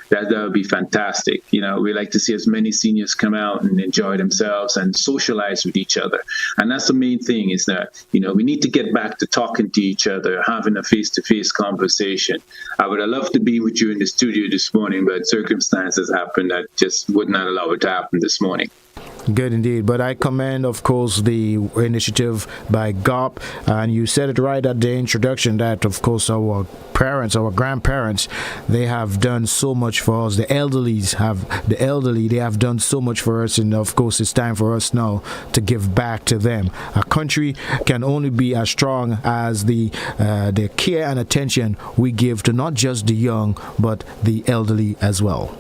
that would be fantastic. We like to see as many seniors come out and enjoy themselves and socialize with each other. And that's the main thing, is that, we need to get back to talking to each other, having a face-to-face conversation. I would have loved to be with you in the studio this morning, but circumstances happened that just would not allow it to happen this morning. Good indeed. But I commend, of course, the initiative by GOP. And you said it right at the introduction that, of course, our parents, our grandparents, they have done so much for us. The elderly, they have done so much for us. And, of course, it's time for us now to give back to them. A country can only be as strong as the care and attention we give to not just the young, but the elderly as well.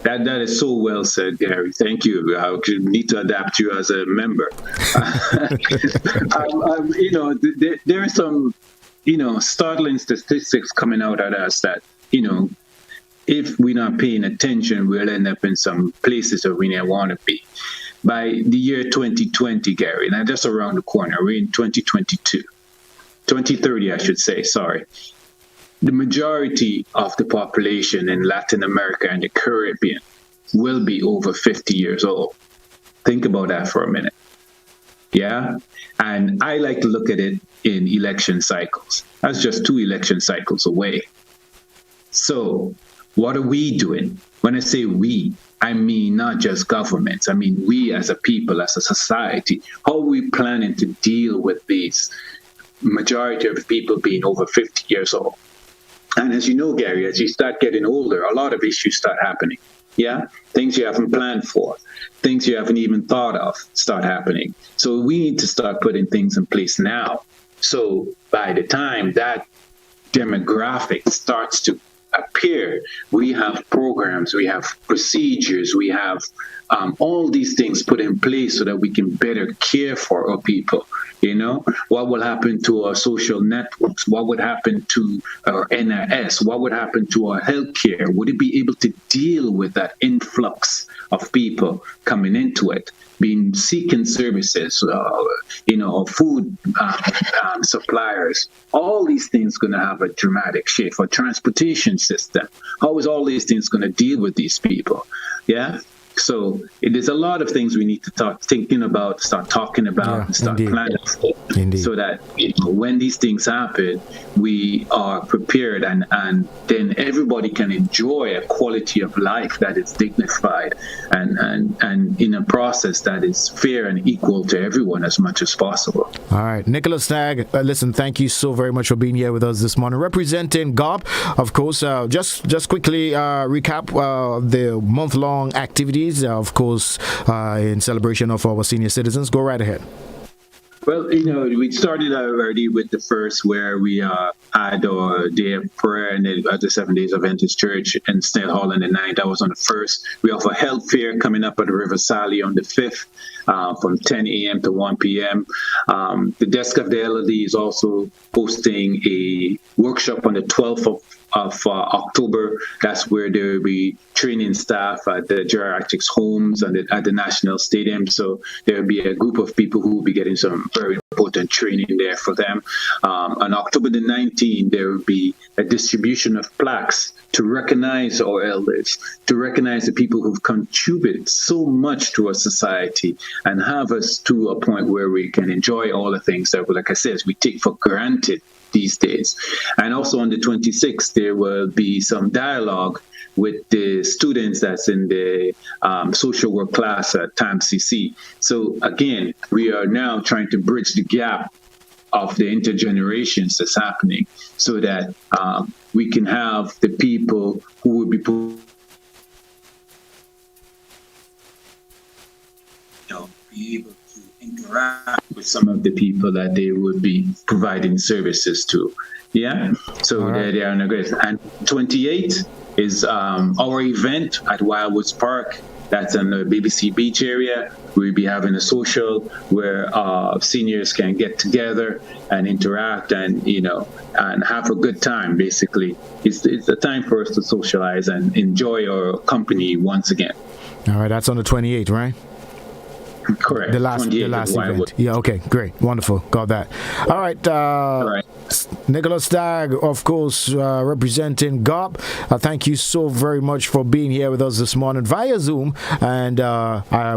That is so well said, Gary. Thank you. I need to adapt you as a member. There are some, startling statistics coming out at us that, if we're not paying attention, we'll end up in some places that we don't want to be. By the year 2020, Gary, now just around the corner, we're in 2030, I should say, sorry. The majority of the population in Latin America and the Caribbean will be over 50 years old. Think about that for a minute. Yeah? And I like to look at it in election cycles. That's just 2 election cycles away. So what are we doing? When I say we, I mean not just governments. I mean we as a people, as a society. How are we planning to deal with these majority of people being over 50 years old? And as you know, Gary, as you start getting older, a lot of issues start happening. Yeah? Things you haven't planned for, things you haven't even thought of start happening. So we need to start putting things in place now. So by the time that demographic starts to appear, we have programs, we have procedures, we have all these things put in place so that we can better care for our people. What will happen to our social networks? What would happen to our NRS? What would happen to our healthcare? Would it be able to deal with that influx of people coming into it, seeking services, food suppliers? All these things going to have a dramatic shift. Our transportation system. How is all these things going to deal with these people? Yeah. So there's a lot of things we need to start talking about, and start planning for, so that when these things happen, we are prepared, and then everybody can enjoy a quality of life that is dignified and in a process that is fair and equal to everyone as much as possible. All right, Nicholas Stagg, listen, thank you so very much for being here with us this morning, representing GOP. Of course, just quickly recap the month-long activities, of course, in celebration of our senior citizens. Go right ahead. Well, we started already with the first, where we had our day of prayer at the 7 Days Adventist Church in Snell Hall on the 9th. That was on the 1st. We have a health fair coming up at the River Sally on the 5th from 10 a.m. to 1 p.m. The Desk of the Elderly is also hosting a workshop on the 12th of October. That's where there will be training staff at the geriatrics homes and at the National Stadium. So there will be a group of people who will be getting some very important training there for them. On October the 19th, there will be a distribution of plaques to recognize our elders, to recognize the people who've contributed so much to our society and have us to a point where we can enjoy all the things that, like I said, we take for granted these days. And also on the 26th, there will be some dialogue with the students that's in the social work class at TAMCC. So again, we are now trying to bridge the gap of the intergenerations that's happening, so that we can have the people who will be able to interact with some of the people that they would be providing services to. So they are in a great. And 28th is our event at Wildwoods Park. That's in the BBC Beach area. We'll be having a social where seniors can get together and interact and have a good time. Basically, it's a time for us to socialize and enjoy our company once again. All right, that's on the 28th, right? Correct. The last event. Yeah, okay, great. Wonderful. Got that. All right. Nicholas Stagg, of course, representing GOP. Thank you so very much for being here with us this morning via Zoom. And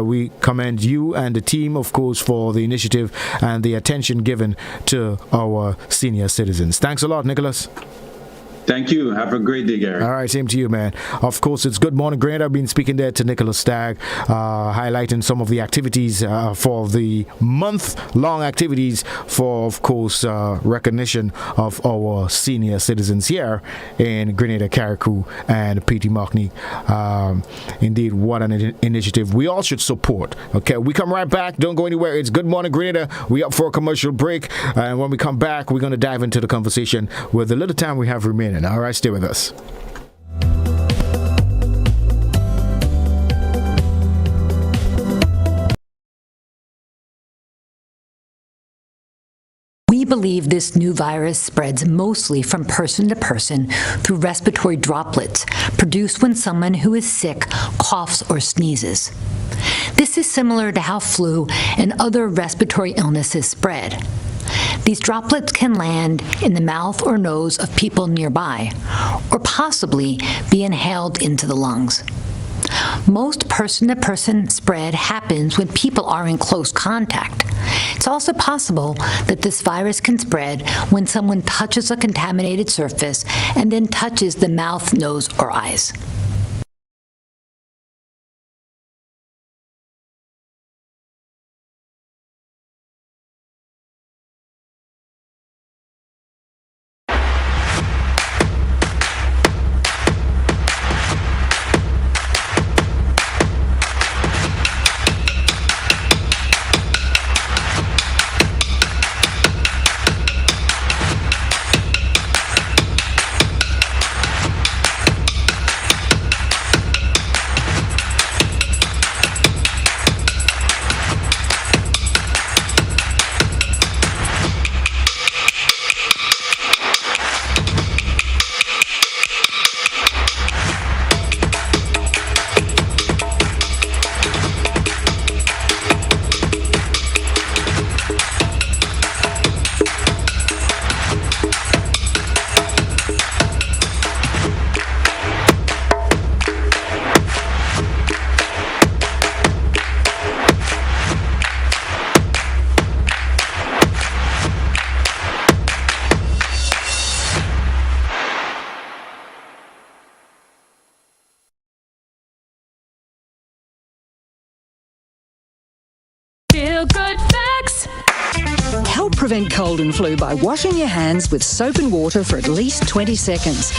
we commend you and the team, of course, for the initiative and the attention given to our senior citizens. Thanks a lot, Nicholas. Thank you. Have a great day, Gary. All right, same to you, man. Of course, it's Good Morning Grenada. I've been speaking there to Nicholas Stagg, highlighting some of the activities for the month-long activities for, of course, recognition of our senior citizens here in Grenada, Carriacou, and P.T. Markney. Indeed, what an initiative we all should support. Okay, we come right back. Don't go anywhere. It's Good Morning Grenada. We're up for a commercial break. And when we come back, we're going to dive into the conversation with the little time we have remaining. All right, stay with us. We believe this new virus spreads mostly from person to person through respiratory droplets produced when someone who is sick coughs or sneezes. This is similar to how flu and other respiratory illnesses spread. These droplets can land in the mouth or nose of people nearby, or possibly be inhaled into the lungs. Most person-to-person spread happens when people are in close contact. It's also possible that this virus can spread when someone touches a contaminated surface and then touches the mouth, nose, or eyes. prevent cold and flu by washing your hands with soap and water for at least 20 seconds.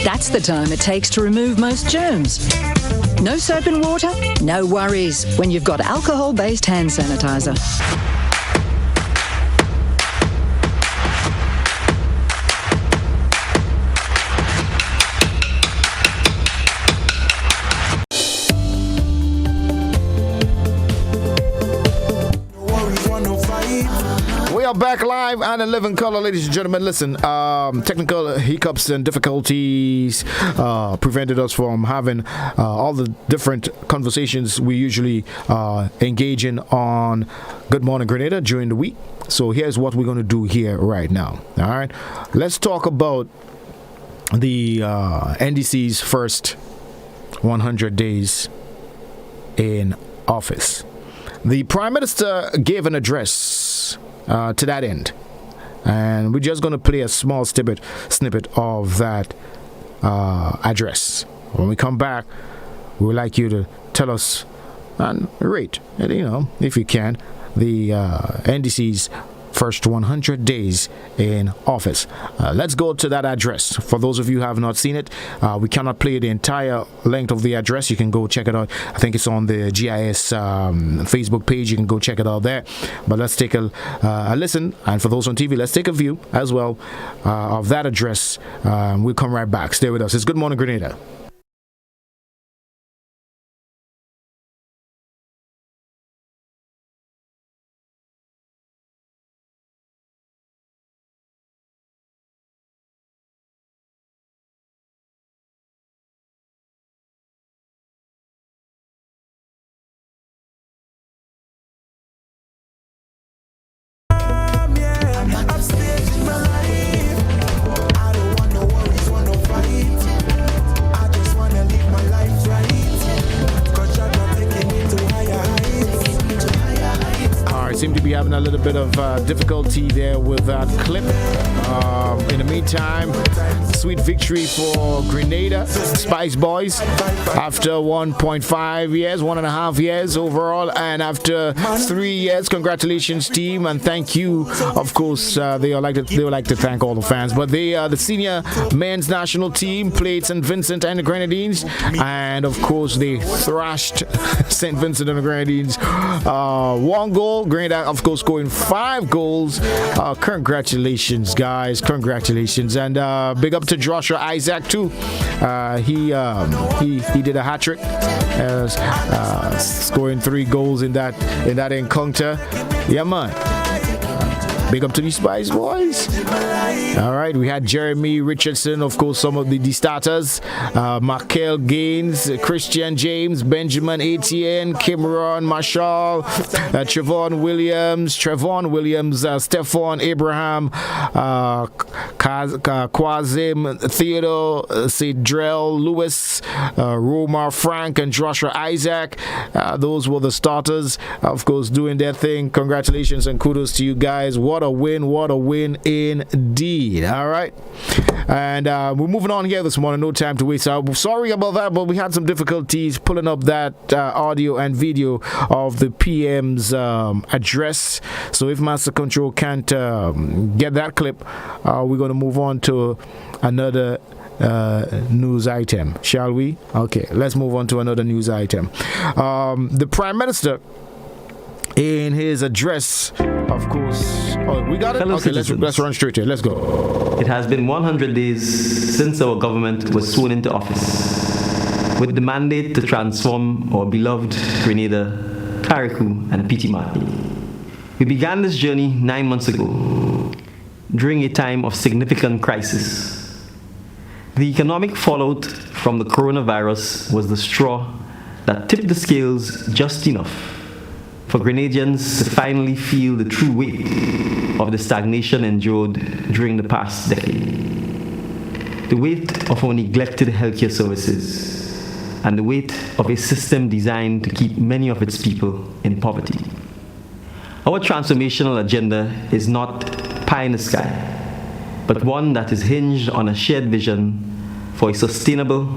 That's the time it takes to remove most germs. No soap and water? No worries when you've got alcohol-based hand sanitizer. Back live and in living color, ladies and gentlemen. Listen, technical hiccups and difficulties prevented us from having all the different conversations we usually engage in on Good Morning Grenada during the week. So here's what we're going to do here right now. All right, let's talk about the NDC's first 100 days in office. The Prime Minister gave an address to that end, and we're just going to play a small snippet of that address. When we come back, we would like you to tell us and rate, if you can, the NDC's first 100 days in office. Let's go to that address. For those of you who have not seen it, we cannot play the entire length of the address. You can go check it out. I think it's on the GIS Facebook page. You can go check it out there. But let's take a listen. And for those on TV, let's take a view as well of that address. We'll come right back. Stay with us. It's Good Morning Grenada. Seem to be having a little bit of difficulty there with that clip. In the meantime, sweet victory for Grenada Spice Boys after 1.5 years overall, and after 3 years. Congratulations, team, and thank you. Of course, they would like to thank all the fans. But the senior men's national team played St. Vincent and the Grenadines, and of course they thrashed St. Vincent and the Grenadines. 1 goal. Grenada, of course, scoring 5 goals. Congratulations, guys. Congratulations. And big up to Joshua Isaac, too. He did a hat-trick, scoring 3 goals in that encounter. Yeah, man. Big up to the Spice Boys. All right, we had Jeremy Richardson, of course, some of the starters. Markel Gaines, Christian James, Benjamin Etienne, Cameron Marshall, Trevon Williams, Stephon Abraham, Kwazim Theodore, Cedrell Lewis, Romar Frank, and Joshua Isaac. Those were the starters, of course, doing their thing. Congratulations and kudos to you guys. What a win indeed. All right, and we're moving on here this morning. No time to waste. Sorry about that, but we had some difficulties pulling up that audio and video of the PM's address. So if Master Control can't get that clip, we're going to move on to another news item, shall we? Okay, let's move on to another news item. The Prime Minister, in his address, of course. Oh, we got it? Fellow okay, citizens, let's run straight here. Let's go. It has been 100 days since our government was sworn into office with the mandate to transform our beloved Grenada, Carriacou, and Pitimati. We began this journey 9 months ago during a time of significant crisis. The economic fallout from the coronavirus was the straw that tipped the scales just enough for Grenadians to finally feel the true weight of the stagnation endured during the past decade. The weight of our neglected healthcare services and the weight of a system designed to keep many of its people in poverty. Our transformational agenda is not pie in the sky, but one that is hinged on a shared vision for a sustainable,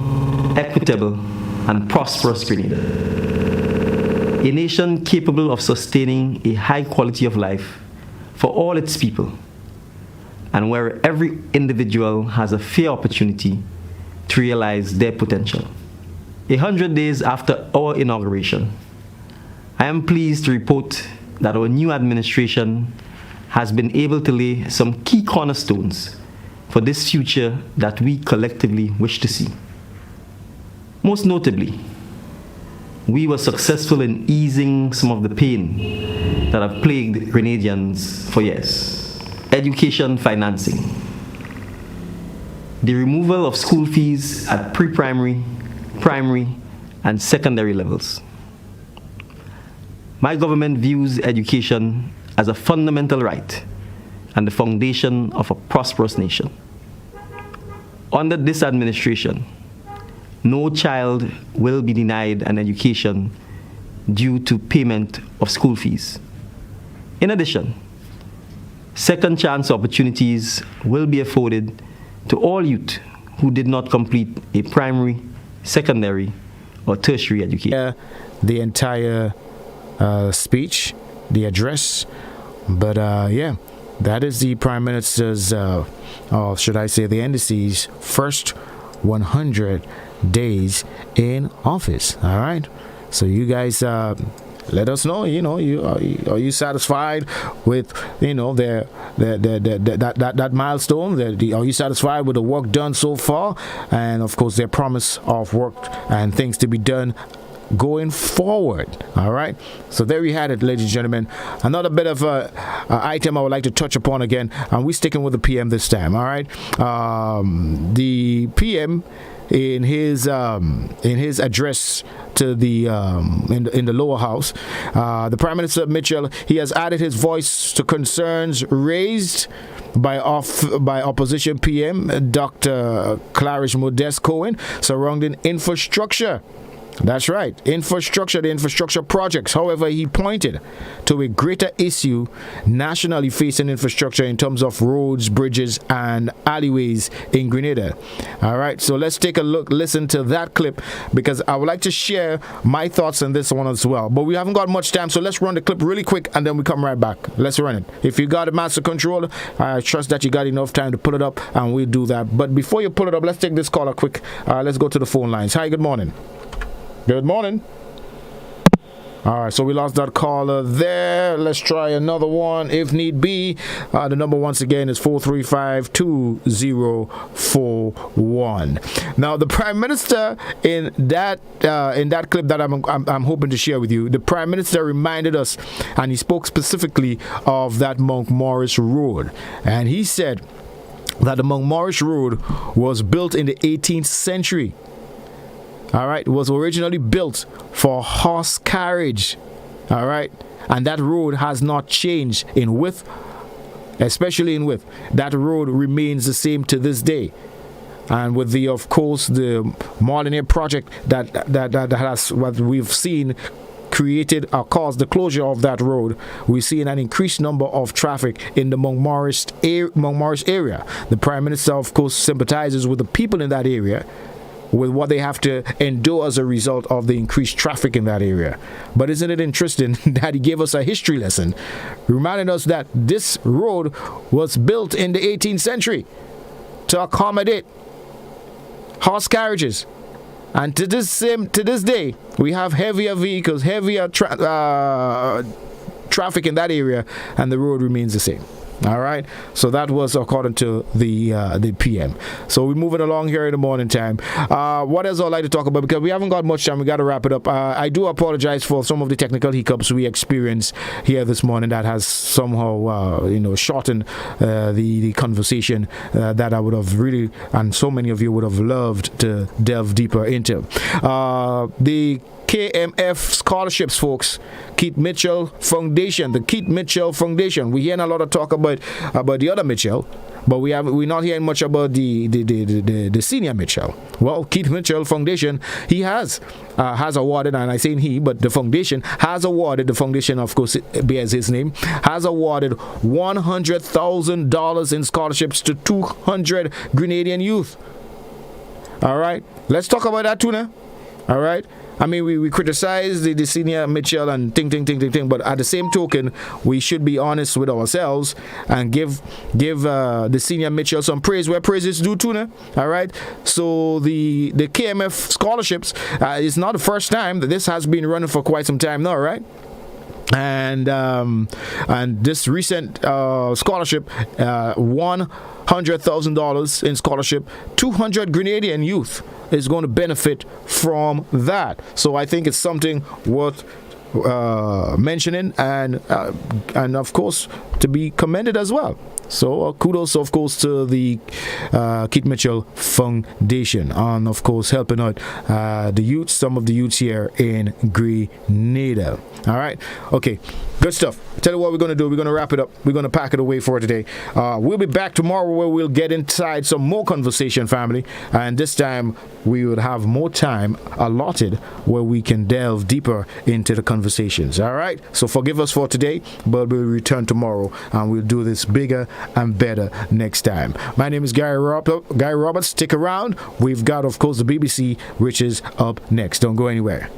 equitable, and prosperous Grenada. A nation capable of sustaining a high quality of life for all its people, and where every individual has a fair opportunity to realize their potential. 100 days after our inauguration, I am pleased to report that our new administration has been able to lay some key cornerstones for this future that we collectively wish to see. Most notably, we were successful in easing some of the pain that have plagued Grenadians for years. Education financing. The removal of school fees at pre-primary, primary, and secondary levels. My government views education as a fundamental right and the foundation of a prosperous nation. Under this administration, no child will be denied an education due to payment of school fees. In addition, second chance opportunities will be afforded to all youth who did not complete a primary, secondary, or tertiary education. The entire speech, the address, but that is the Prime Minister's, or should I say the NDC's first 100 days in office. All right, so you guys let us know. Are you satisfied with that milestone? Are you satisfied with the work done so far, and of course their promise of work and things to be done going forward? All right, so there you had it, ladies and gentlemen. Another bit of a item I would like to touch upon again, and we're sticking with the PM this time. All right, the PM in his address to the in the lower house, the Prime Minister Mitchell, he has added his voice to concerns raised by opposition PM Dr. Clarice Modest Cohen surrounding infrastructure. That's right, the infrastructure projects. However, he pointed to a greater issue nationally facing infrastructure in terms of roads, bridges, and alleyways in Grenada. All right, so let's take a listen to that clip, because I would like to share my thoughts on this one as well. But we haven't got much time, so let's run the clip really quick and then we come right back. Let's run it. If you got a master controller, I trust that you got enough time to pull it up, and we'll do that. But before you pull it up, let's take this caller quick. Let's go to the phone lines. Hi, good morning. Good morning. All right, so we lost that caller there. Let's try another one if need be. The number once again is 435-2041. Now, the Prime Minister in that clip that I'm hoping to share with you, the Prime Minister reminded us, and he spoke specifically of that Monkmorris Road, and he said that the Monkmorris Road was built in the 18th century. All right, it was originally built for horse carriage. All right, and that road has not changed in width, especially in width. That road remains the same to this day. And with the Marlinier project that has what we've seen created or caused the closure of that road, we've seen an increased number of traffic in the Monkmorris area. The Prime Minister, of course, sympathizes with the people in that area, with what they have to endure as a result of the increased traffic in that area. But isn't it interesting that he gave us a history lesson, reminding us that this road was built in the 18th century to accommodate horse carriages. And to this day, we have heavier vehicles, heavier traffic in that area, and the road remains the same. All right, so that was according to the PM. So we're moving along here in the morning time. What else I'd like to talk about, because we haven't got much time, we got to wrap it up. I do apologize for some of the technical hiccups we experienced here this morning that has somehow shortened the conversation that I would have really, and so many of you would have loved to delve deeper into. The KMF scholarships, folks. Keith Mitchell Foundation, the Keith Mitchell Foundation. We're hearing a lot of talk about the other Mitchell, but we're not hearing much about the senior Mitchell. Well, Keith Mitchell Foundation, he has awarded, and I say he, but the foundation has awarded. The foundation, of course, it bears his name. Has awarded $100,000 in scholarships to 200 Grenadian youth. All right, let's talk about that too now. All right. I mean, we criticize the senior Mitchell and ting, but at the same token, we should be honest with ourselves and give the senior Mitchell some praise where praise is due to. All right. So the KMF scholarships is not the first time that this has been running for quite some time now, right? And this recent scholarship, $100,000 in scholarship, 200 Grenadian youth is going to benefit from that. So I think it's something worth mentioning and of course to be commended as well. So kudos, of course, to the Keith Mitchell Foundation and, of course, helping out the youth, some of the youths here in Grenada. All right. Okay. Good stuff. Tell you what we're going to do. We're going to wrap it up. We're going to pack it away for today. We'll be back tomorrow where we'll get inside some more conversation, family. And this time we would have more time allotted where we can delve deeper into the conversations. All right. So forgive us for today, but we'll return tomorrow and we'll do this bigger and better next time. My name is Guy Roberts. Stick around. We've got, of course, the BBC, which is up next. Don't go anywhere.